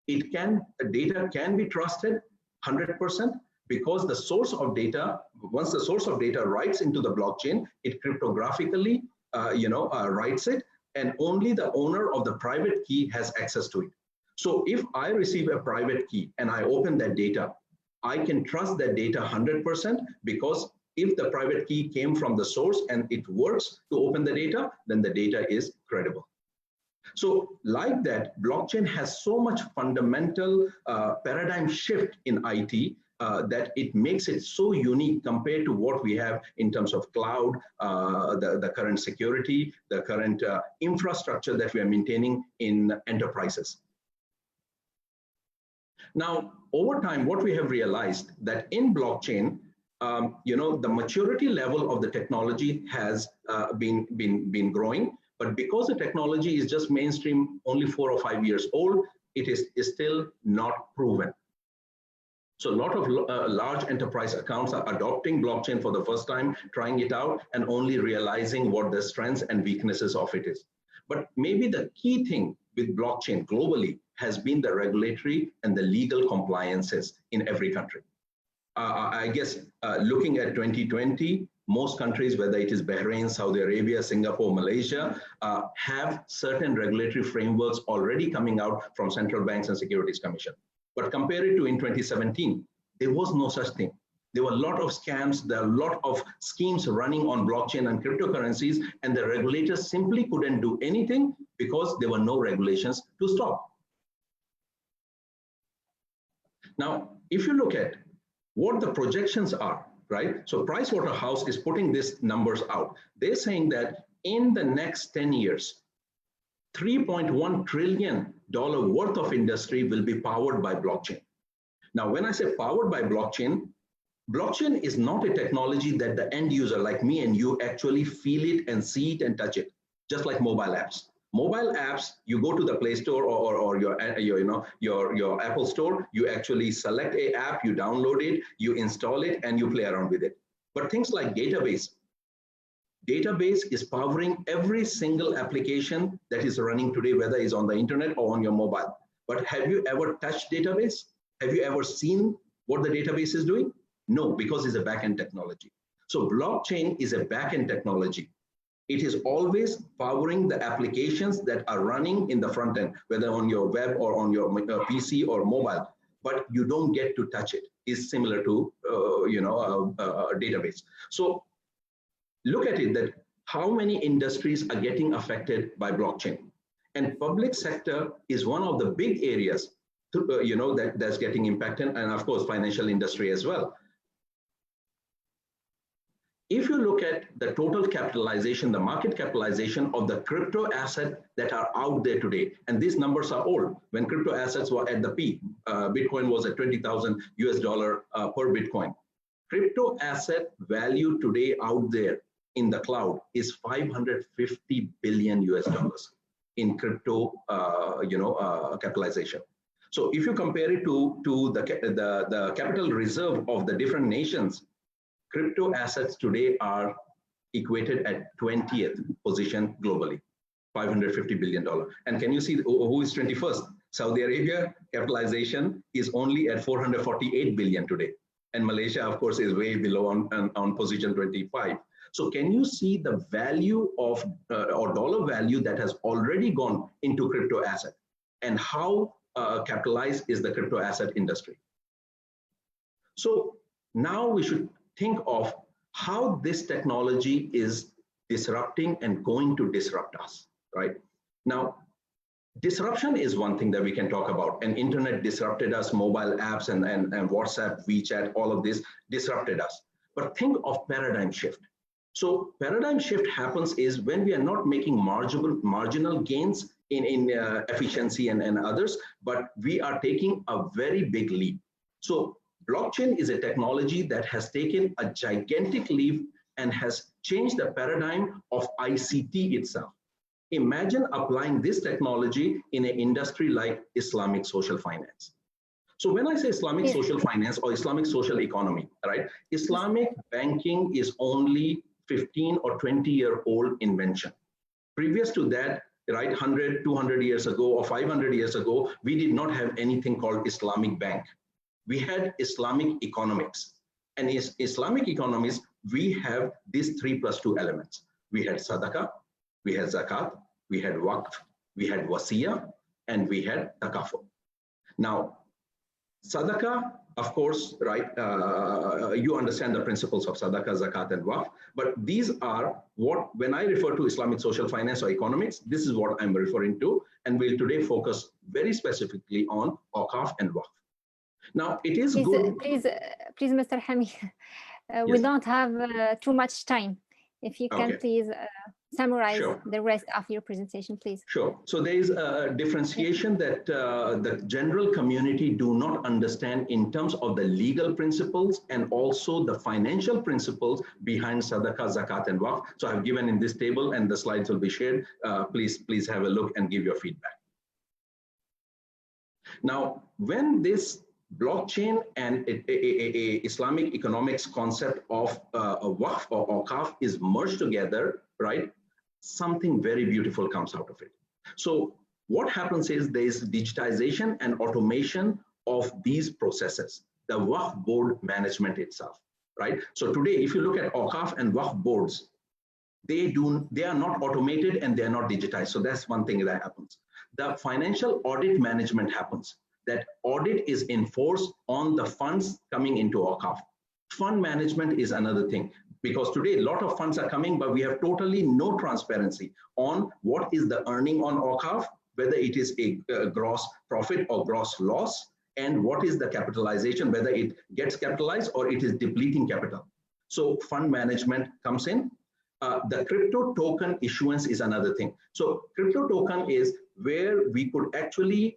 Data can be trusted 100% because the source of data, once the source of data writes into the blockchain, it cryptographically writes it, and only the owner of the private key has access to it. So if I receive a private key and I open that data, I can trust that data 100% because if the private key came from the source and it works to open the data, then the data is credible. So like that, blockchain has so much fundamental paradigm shift in IT that it makes it so unique compared to what we have in terms of cloud, the current security, the current infrastructure that we are maintaining in enterprises. Now, over time, what we have realized that in blockchain, the maturity level of the technology has been growing, but because the technology is just mainstream, only 4 or 5 years old, it is still not proven. So a lot of large enterprise accounts are adopting blockchain for the first time, trying it out, and only realizing what the strengths and weaknesses of it is. But maybe the key thing with blockchain globally has been the regulatory and the legal compliances in every country. I guess looking at 2020, most countries, whether it is Bahrain, Saudi Arabia, Singapore, Malaysia, have certain regulatory frameworks already coming out from central banks and Securities Commission. But compare it to in 2017, there was no such thing. There were a lot of scams, there are a lot of schemes running on blockchain and cryptocurrencies, and the regulators simply couldn't do anything because there were no regulations to stop. Now, if you look at what the projections are, right? So Pricewaterhouse is putting these numbers out. They're saying that in the next 10 years, $3.1 trillion worth of industry will be powered by blockchain. Now, when I say powered by blockchain, blockchain is not a technology that the end user like me and you actually feel it and see it and touch it, just like mobile apps. Mobile apps, you go to the Play Store or your Apple Store, you actually select a app, you download it, you install it, and you play around with it. But things like database is powering every single application that is running today, whether it's on the internet or on your mobile. But have you ever touched database? Have you ever seen what the database is doing? No, because it's a backend technology. So blockchain is a backend technology. It is always powering the applications that are running in the front end, whether on your web or on your PC or mobile, but you don't get to touch it. It's similar to a database. So look at it, that how many industries are getting affected by blockchain, and public sector is one of the big areas that's getting impacted, and of course financial industry as well. If you look at the total capitalization, the market capitalization of the crypto asset that are out there today, and these numbers are old. When crypto assets were at the peak, Bitcoin was at $20,000 per Bitcoin. Crypto asset value today out there in the cloud is $550 billion in crypto, capitalization. So if you compare it to the capital reserve of the different nations, crypto assets today are equated at 20th position globally, $550 billion. And can you see who is 21st? Saudi Arabia capitalization is only at 448 billion today. And Malaysia, of course, is way below on position 25. So can you see the value of or dollar value that has already gone into crypto asset, and how capitalized is the crypto asset industry? So now we should think of how this technology is disrupting and going to disrupt us, right? Now, disruption is one thing that we can talk about, and internet disrupted us, mobile apps and WhatsApp, WeChat, all of this disrupted us. But think of paradigm shift. So paradigm shift happens is when we are not making marginal gains in efficiency and others, but we are taking a very big leap. So blockchain is a technology that has taken a gigantic leap and has changed the paradigm of ICT itself. Imagine applying this technology in an industry like Islamic social finance. So when I say Islamic social finance or Islamic social economy, right? Islamic banking is only 15 or 20-year-old invention. Previous to that, right, 100, 200 years ago or 500 years ago, we did not have anything called Islamic bank. We had Islamic economics. And in Islamic economics, we have these 3+2 elements. We had sadaqah, we had zakat, we had waqf, we had wasiyah, and we had takaful. Now, sadaqah, of course, right, you understand the principles of sadaqah, zakat, and waqf, but these are what, when I refer to Islamic social finance or economics, this is what I'm referring to, and we'll today focus very specifically on awqaf and waqf. Now, it is Please, good. please, Mr. Hamid, we Yes. don't have too much time. If you can Okay. please summarize Sure. the rest of your presentation, please. Sure. So there is a differentiation that the general community do not understand in terms of the legal principles and also the financial principles behind Sadaqah, Zakat, and Waqf. So I've given in this table, and the slides will be shared. Please have a look and give your feedback. Now, when this blockchain and a Islamic economics concept of a Waqf or Awqaf is merged together, right? Something very beautiful comes out of it. So what happens is there is digitization and automation of these processes, the Waqf board management itself, right? So today, if you look at Awqaf and Waqf boards, they are not automated and they are not digitized. So that's one thing that happens. The financial audit management happens. That audit is enforced on the funds coming into Awqaf. Fund management is another thing. Because today a lot of funds are coming, but we have totally no transparency on what is the earning on Awqaf, whether it is a gross profit or gross loss, and what is the capitalization, whether it gets capitalized or it is depleting capital. So fund management comes in. The crypto token issuance is another thing. So crypto token is where we could actually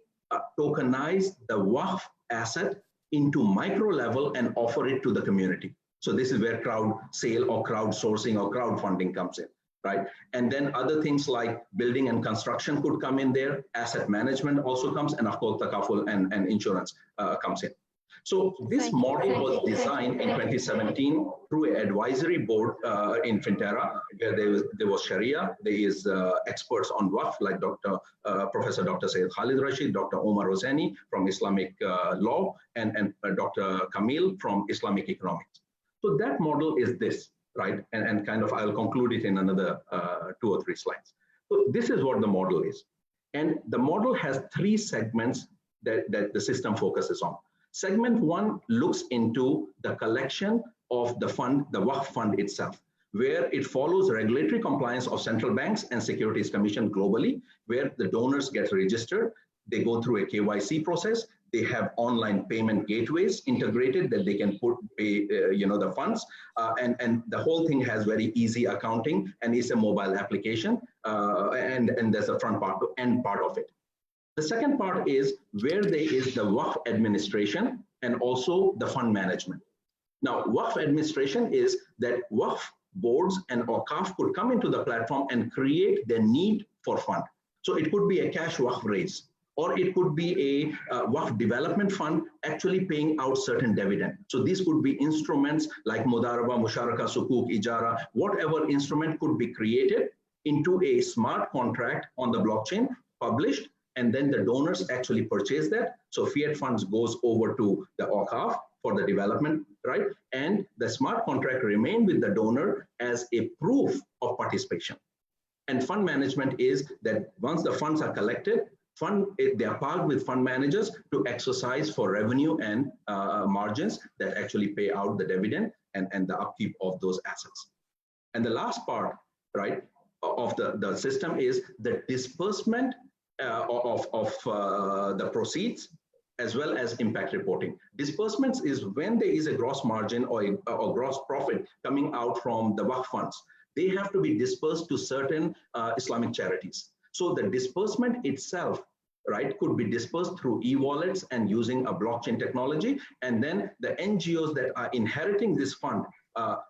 tokenize the Waqf asset into micro level and offer it to the community. So this is where crowd sale or crowdsourcing or crowdfunding comes in, right? And then other things like building and construction could come in there. Asset management also comes, and of course, takaful and insurance comes in. So this model was designed in 2017 through an advisory board in Fintera, where there was Sharia, there is experts on Waqf like Professor Dr. Sayyid Khalid Rashid, Dr. Omar Hosseini from Islamic law, and Dr. Kamil from Islamic economics. So that model is this, right? And kind of, I'll conclude it in another 2 or 3 slides. So this is what the model is. And the model has 3 segments that the system focuses on. Segment 1 looks into the collection of the fund, the Waqf fund itself, where it follows regulatory compliance of central banks and Securities Commission globally, where the donors get registered. They go through a KYC process. They have online payment gateways integrated that they can pay the funds, and the whole thing has very easy accounting and is a mobile application, and there's a front part to end part of it. The second part is where there is the Waqf administration and also the fund management. Now, Waqf administration is that Waqf boards and Awqaf could come into the platform and create the need for fund. So it could be a cash Waqf raise, or it could be a Waqf development fund actually paying out certain dividend. So these could be instruments like Mudaraba, Musharaka, Sukuk, Ijara, whatever instrument could be created into a smart contract on the blockchain, published, and then the donors actually purchase that. So fiat funds goes over to the Awqaf for the development, right? And the smart contract remain with the donor as a proof of participation. And fund management is that once the funds are collected, they are parked with fund managers to exercise for revenue and margins that actually pay out the dividend and the upkeep of those assets. And the last part, right, of the system is the disbursement of the proceeds as well as impact reporting. Disbursements is when there is a gross margin or gross profit coming out from the Waqf funds. They have to be dispersed to certain Islamic charities. So the disbursement itself, right, could be dispersed through e-wallets and using a blockchain technology. And then the NGOs that are inheriting this fund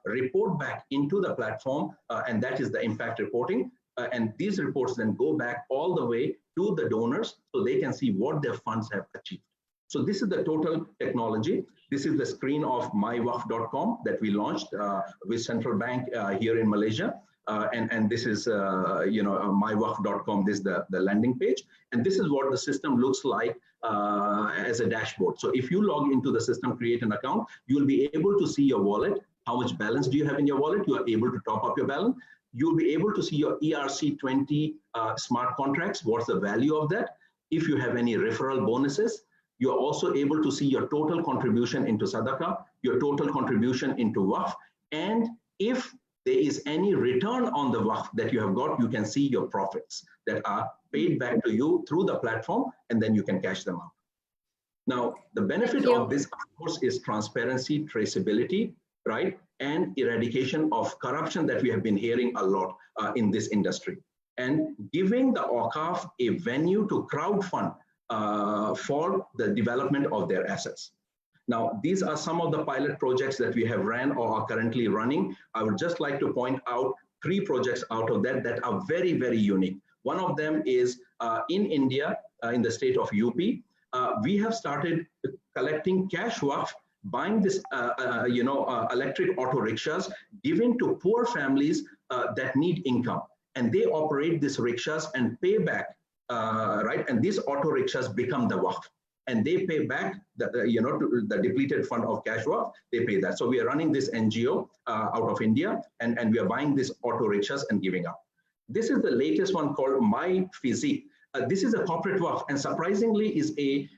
report back into the platform, and that is the impact reporting. And these reports then go back all the way to the donors so they can see what their funds have achieved. So this is the total technology. This is the screen of mywaqf.com that we launched with Central Bank here in Malaysia. And this is, mywaqf.com, this is the landing page. And this is what the system looks like as a dashboard. So if you log into the system, create an account, you'll be able to see your wallet. How much balance do you have in your wallet? You are able to top up your balance. You'll be able to see your ERC20 smart contracts. What's the value of that? If you have any referral bonuses, you're also able to see your total contribution into Sadaqah, your total contribution into Waqf. And if there is any return on the Waqf that you have got, you can see your profits that are paid back to you through the platform, and then you can cash them out. Now, the benefit of this, of course, is transparency, traceability, right? And eradication of corruption that we have been hearing a lot in this industry. And giving the Waqf a venue to crowdfund for the development of their assets. Now, these are some of the pilot projects that we have ran or are currently running. I would just like to point out 3 projects out of that that are very, very unique. One of them is in India, in the state of UP. We have started collecting cash waqf, buying this, electric auto rickshaws, given to poor families that need income. And they operate these rickshaws and pay back, right? And these auto rickshaws become the waqf. And they pay back the, to the depleted fund of cash waqf, they pay that. So we are running this NGO out of India, and we are buying these auto rickshaws and giving up. This is the latest one called My Physique. This is a corporate waqf, and surprisingly is a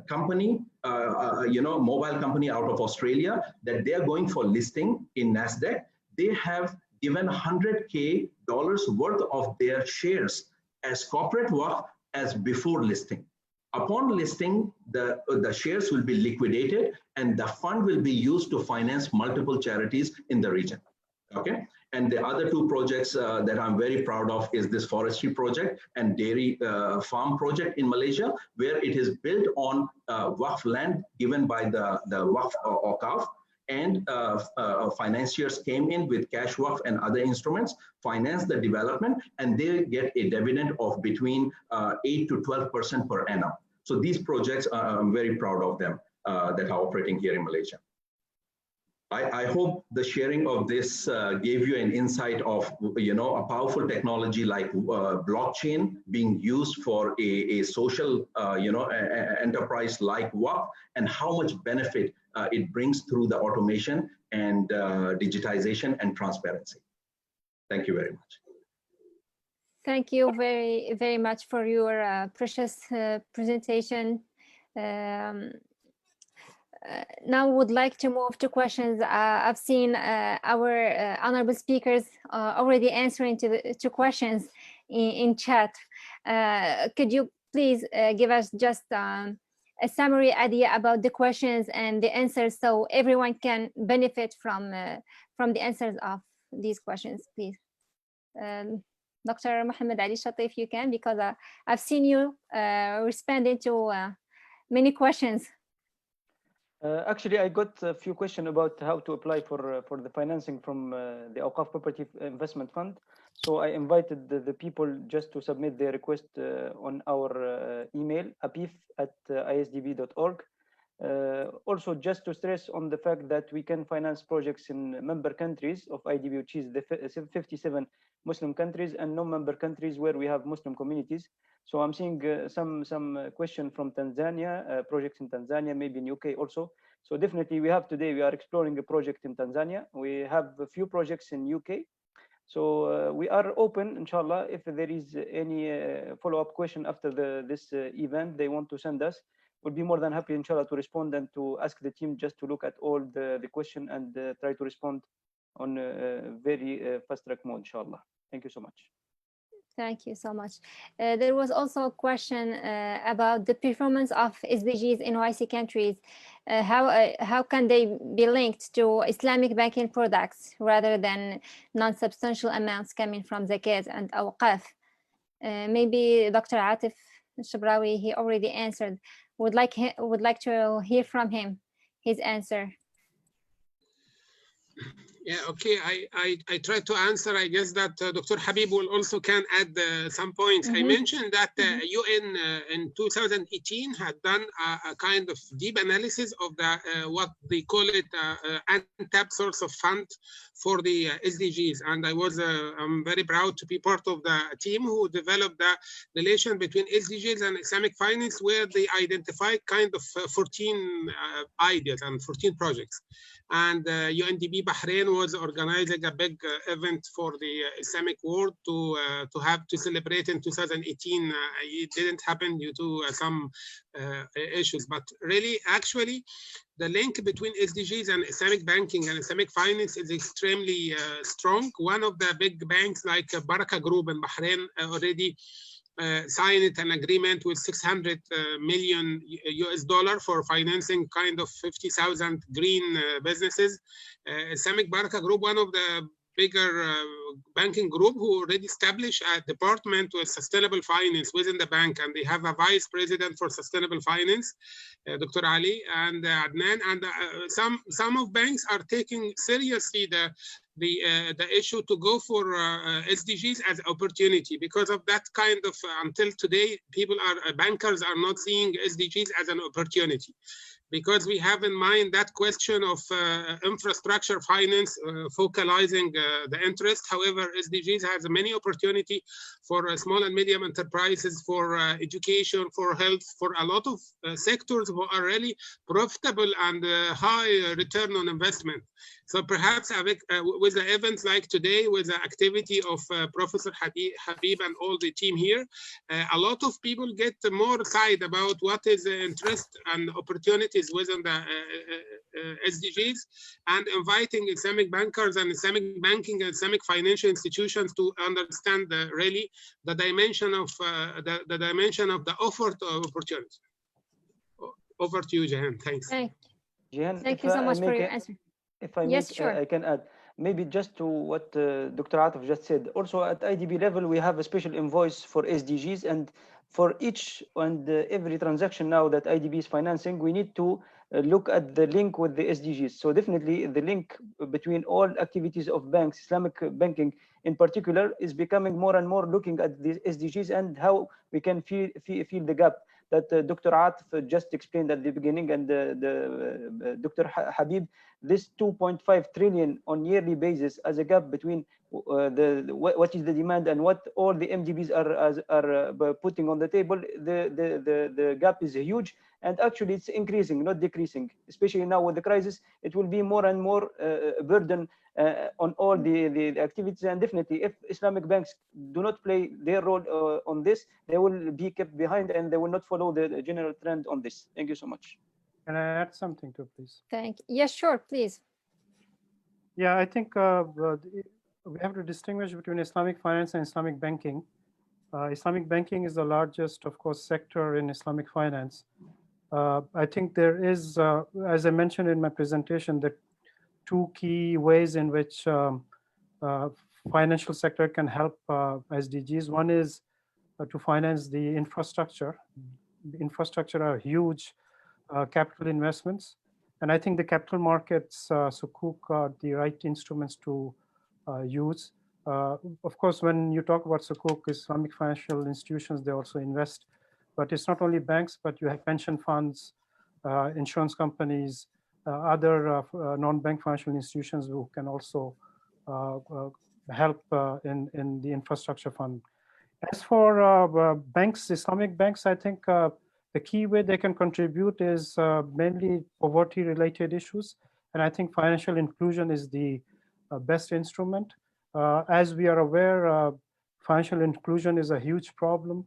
company, mobile company out of Australia, that they are going for listing in NASDAQ. They have given $100K worth of their shares as corporate waqf as before listing. Upon listing, the shares will be liquidated and the fund will be used to finance multiple charities in the region. Okay. And the other 2 projects that I'm very proud of is this forestry project and dairy farm project in Malaysia, where it is built on waqf land given by the waqf Waqf, and financiers came in with cash waqf and other instruments, finance the development, and they get a dividend of between 8 to 12% per annum. So these projects, I'm very proud of them that are operating here in Malaysia. I hope the sharing of this gave you an insight of, a powerful technology like blockchain being used for a social, enterprise like waqf, and how much benefit it brings through the automation and digitization and transparency. Thank you very much. Thank you very, very much for your precious presentation. Now would like to move to questions. I've seen our honorable speakers already answering to questions in chat. Could you please give us just a summary idea about the questions and the answers, so everyone can benefit from the answers of these questions, please? Dr. Mohammed Ali Shati, if you can, because I've seen you responding to many questions. Actually, I got a few questions about how to apply for the financing from the Waqf Property Investment Fund. So I invited the people just to submit their request on our email, apif@isdb.org. Also, just to stress on the fact that we can finance projects in member countries of IDB, which is the 57 Muslim countries, and non-member countries where we have Muslim communities. So I'm seeing some question from Tanzania, projects in Tanzania, maybe in UK also. So definitely we are exploring a project in Tanzania. We have a few projects in UK. So we are open, inshallah, if there is any follow-up question after this event they want to send us, we'll be more than happy, inshallah, to respond and to ask the team just to look at all the question and try to respond on a very fast-track mode, inshallah. Thank you so much. Thank you so much. There was also a question about the performance of SDGs in OIC countries. How can they be linked to Islamic banking products rather than non-substantial amounts coming from zakat and awqaf? Maybe Dr. Atif Shabrawi, he already answered. Would like to hear from him, his answer. Yeah, okay, I try to answer. I guess that Dr. Habib will also can add some points. I mentioned that UN in 2018 had done a kind of deep analysis of the what they call it untapped source of fund for the SDGs, and I'm very proud to be part of the team who developed the relation between SDGs and Islamic finance, where they identified kind of 14 ideas and 14 projects. And UNDP Bahrain was organizing a big event for the Islamic world to celebrate in 2018. It didn't happen due to some issues, but really, actually, the link between SDGs and Islamic banking and Islamic finance is extremely strong. One of the big banks like Baraka Group in Bahrain already signed an agreement with 600 million US dollar for financing kind of 50,000 green businesses. Islamic Baraka Group, one of the bigger banking group, who already established a department with sustainable finance within the bank, and they have a vice president for sustainable finance, Dr. Ali and Adnan, and some of banks are taking seriously the issue to go for SDGs as opportunity. Because of that kind of, until today, bankers are not seeing SDGs as an opportunity, because we have in mind that question of infrastructure finance focalizing the interest. However, SDGs has many opportunity for small and medium enterprises, for education, for health, for a lot of sectors who are really profitable and high return on investment. So perhaps with the events like today, with the activity of Professor Habib and all the team here, a lot of people get more excited about what is the interest and opportunities within the SDGs, and inviting Islamic bankers and Islamic banking and Islamic financial institutions to understand really the dimension of the offer to opportunity. Over to you, Jahan. Thanks. Thank Jihan, you so much for your answer. If I Yes, sure. I can add, maybe just to what Dr. Atif just said. Also at IDB level, we have a special invoice for SDGs, and for each and every transaction now that IDB is financing, we need to look at the link with the SDGs. So definitely the link between all activities of banks, Islamic banking in particular, is becoming more and more looking at the SDGs and how we can feel the gap that Dr. Atif just explained at the beginning, and Dr. Habib, this 2.5 trillion on yearly basis as a gap between what is the demand and what all the MDBs are putting on the table. The gap is huge, and actually it's increasing, not decreasing. Especially now with the crisis, it will be more and more burden on all the activities. And definitely, if Islamic banks do not play their role on this, they will be kept behind and they will not follow the general trend on this. Thank you so much. Can I add something to please? Thank you. Yes, sure, please. Yeah, I think we have to distinguish between Islamic finance and Islamic banking. Islamic banking is the largest, of course, sector in Islamic finance. I think there is, as I mentioned in my presentation, the two key ways in which financial sector can help SDGs. One is to finance the infrastructure. The infrastructure are huge capital investments. And I think the capital markets, Sukuk, are the right instruments to use. Of course, when you talk about Sukuk, Islamic financial institutions, they also invest. But it's not only banks, but you have pension funds, insurance companies, other non-bank financial institutions who can also help in the infrastructure fund. As for banks, Islamic banks, I think the key way they can contribute is mainly poverty-related issues. And I think financial inclusion is the best instrument. As we are aware, financial inclusion is a huge problem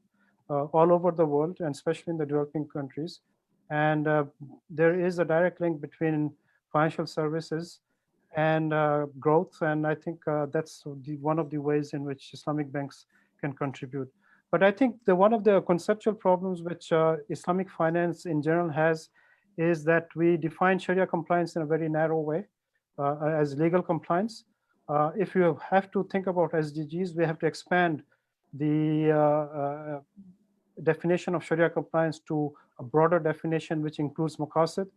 all over the world, and especially in the developing countries. And there is a direct link between financial services and growth. And I think that's one of the ways in which Islamic banks can contribute. But I think one of the conceptual problems which Islamic finance in general has is that we define Sharia compliance in a very narrow way as legal compliance. If you have to think about SDGs, we have to expand the definition of Sharia compliance to a broader definition which includes maqasid,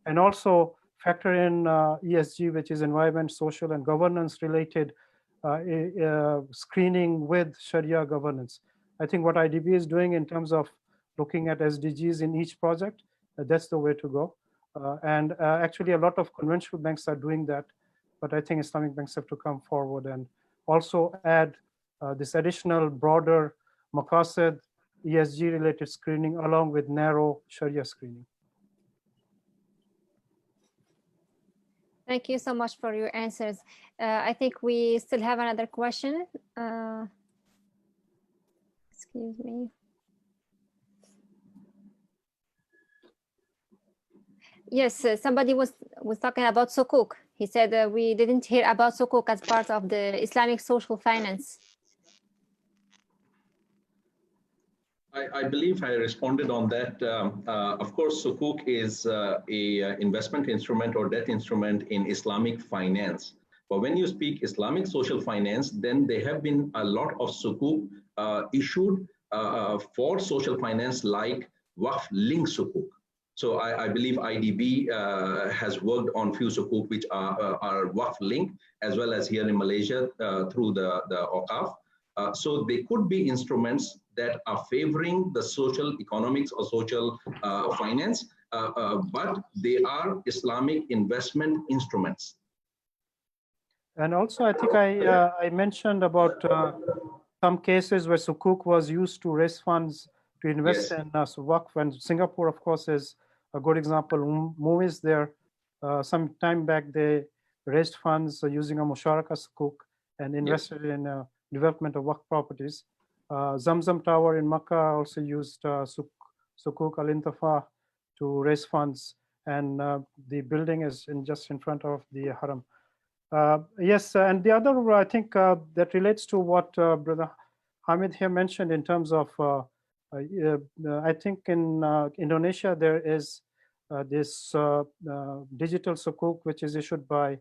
and also factor in ESG, which is environment, social, and governance related screening with Sharia governance. I think what IDB is doing in terms of looking at SDGs in each project, that's the way to go. And actually a lot of conventional banks are doing that, but I think Islamic banks have to come forward and also add this additional broader maqasid, ESG related screening along with narrow Sharia screening. Thank you so much for your answers. I think we still have another question. Excuse me. Yes, somebody was talking about Sukuk. He said we didn't hear about Sukuk as part of the Islamic social finance. I believe I responded on that. Of course, Sukuk is a investment instrument or debt instrument in Islamic finance. But when you speak Islamic social finance, then there have been a lot of Sukuk issued for social finance, like Waqf link Sukuk. So I believe IDB has worked on few Sukuk which are Waqf link, as well as here in Malaysia through the Waqf. So they could be instruments that are favoring the social economics or social finance, but they are Islamic investment instruments. And also, I think I mentioned about some cases where Sukuk was used to raise funds to invest in Waqf, and Singapore, of course, is a good example. Movies there, some time back, they raised funds using a Musharaka Sukuk and invested in development of Waqf properties. Zamzam Tower in Makkah also used Sukuk al-Intifa to raise funds, and the building is just in front of the Haram. Yes, and the other, I think, that relates to what Brother Hamid here mentioned in terms of, I think in Indonesia, there is this digital Sukuk, which is issued by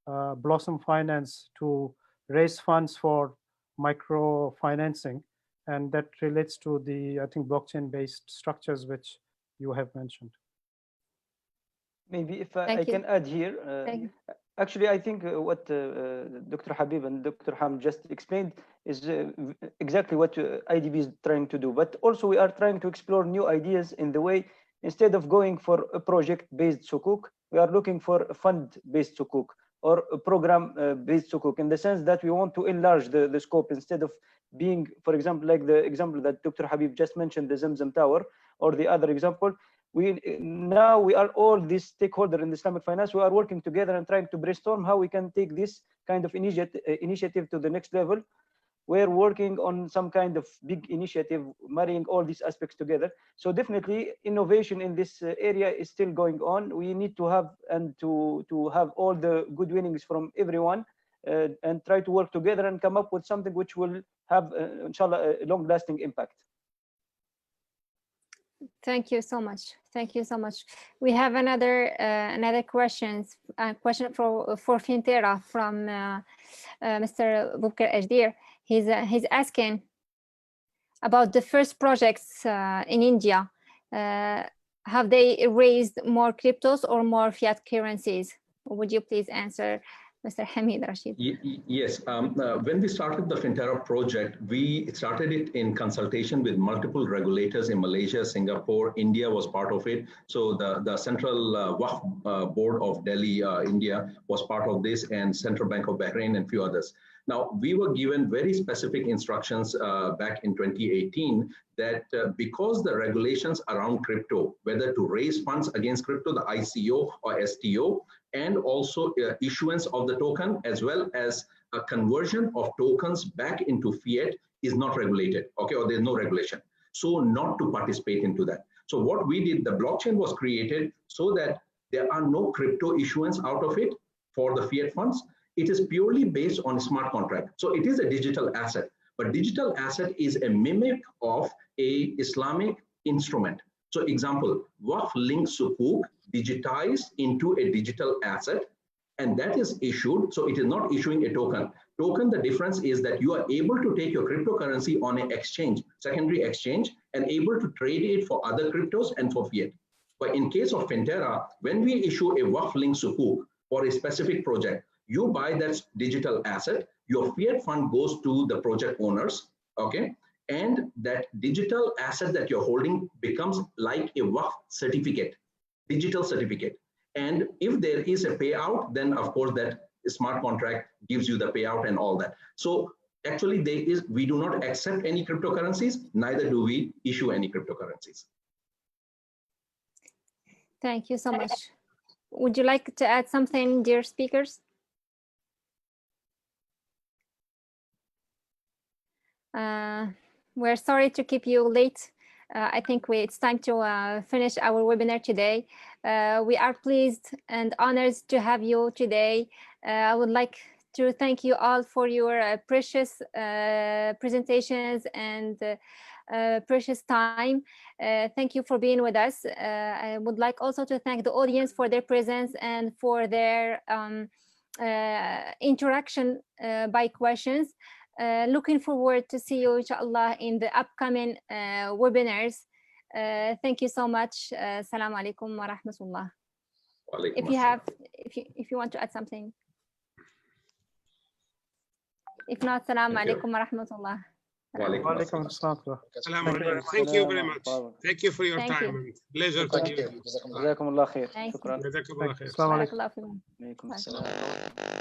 Blossom Finance to raise funds for microfinancing. And that relates to the, I think, blockchain-based structures, which you have mentioned. Maybe if I can add here, actually, I think what Dr. Habib and Dr. Ham just explained is exactly what IDB is trying to do. But also we are trying to explore new ideas in the way, instead of going for a project-based Sukuk, we are looking for a fund-based Sukuk or a program-based Sukuk, in the sense that we want to enlarge the scope, instead of being, for example, like the example that Dr. Habib just mentioned, the Zamzam Tower, or the other example. Now we are all these stakeholders in Islamic finance. We are working together and trying to brainstorm how we can take this kind of initiative to the next level. We're working on some kind of big initiative, marrying all these aspects together. So definitely innovation in this area is still going on. We need to have to have all the good winnings from everyone and try to work together and come up with something which will have, inshallah, a long-lasting impact. Thank you so much. Thank you so much. We have another question for Fintera from Mr. Bubkar Ajdir. He's asking about the first projects in India. Have they raised more cryptos or more fiat currencies? Would you please answer, Mr. Hamid Rashid? Yes. When we started the Fintera project, we started it in consultation with multiple regulators in Malaysia, Singapore, India was part of it. So the Central Waqf Board of Delhi, India was part of this, and Central Bank of Bahrain and few others. Now, we were given very specific instructions back in 2018 that because the regulations around crypto, whether to raise funds against crypto, the ICO or STO, and also issuance of the token, as well as a conversion of tokens back into fiat, is not regulated, okay, or there's no regulation. So not to participate into that. So what we did, the blockchain was created so that there are no crypto issuance out of it for the fiat funds. It is purely based on smart contract. So it is a digital asset, but digital asset is a mimic of a Islamic instrument. So example, Waqf link Sukuk digitized into a digital asset, and that is issued. So it is not issuing a token. Token, the difference is that you are able to take your cryptocurrency on an exchange, secondary exchange, and able to trade it for other cryptos and for fiat. But in case of Fintera, when we issue a Waqf link Sukuk for a specific project, you buy that digital asset, your fiat fund goes to the project owners, okay? And that digital asset that you're holding becomes like a Waqf certificate, digital certificate. And if there is a payout, then of course that smart contract gives you the payout and all that. So actually we do not accept any cryptocurrencies, neither do we issue any cryptocurrencies. Thank you so much. Would you like to add something, dear speakers? We're sorry to keep you late. I think it's time to finish our webinar today. We are pleased and honored to have you today. I would like to thank you all for your precious presentations and precious time. Thank you for being with us. I would like also to thank the audience for their presence and for their interaction by questions. Looking forward to see you, inshallah, in the upcoming webinars. Thank you so much. Assalamu alaikum wa rahmatullah. If you want to add something. If not, assalamu alaikum wa rahmatullah. Thank you very much. Thank you for your time. And pleasure to be with you. جزاكم الله خير. شكرا. جزاكم الله خير. السلام عليكم. Barakallahu fikum. Assalamu alaikum.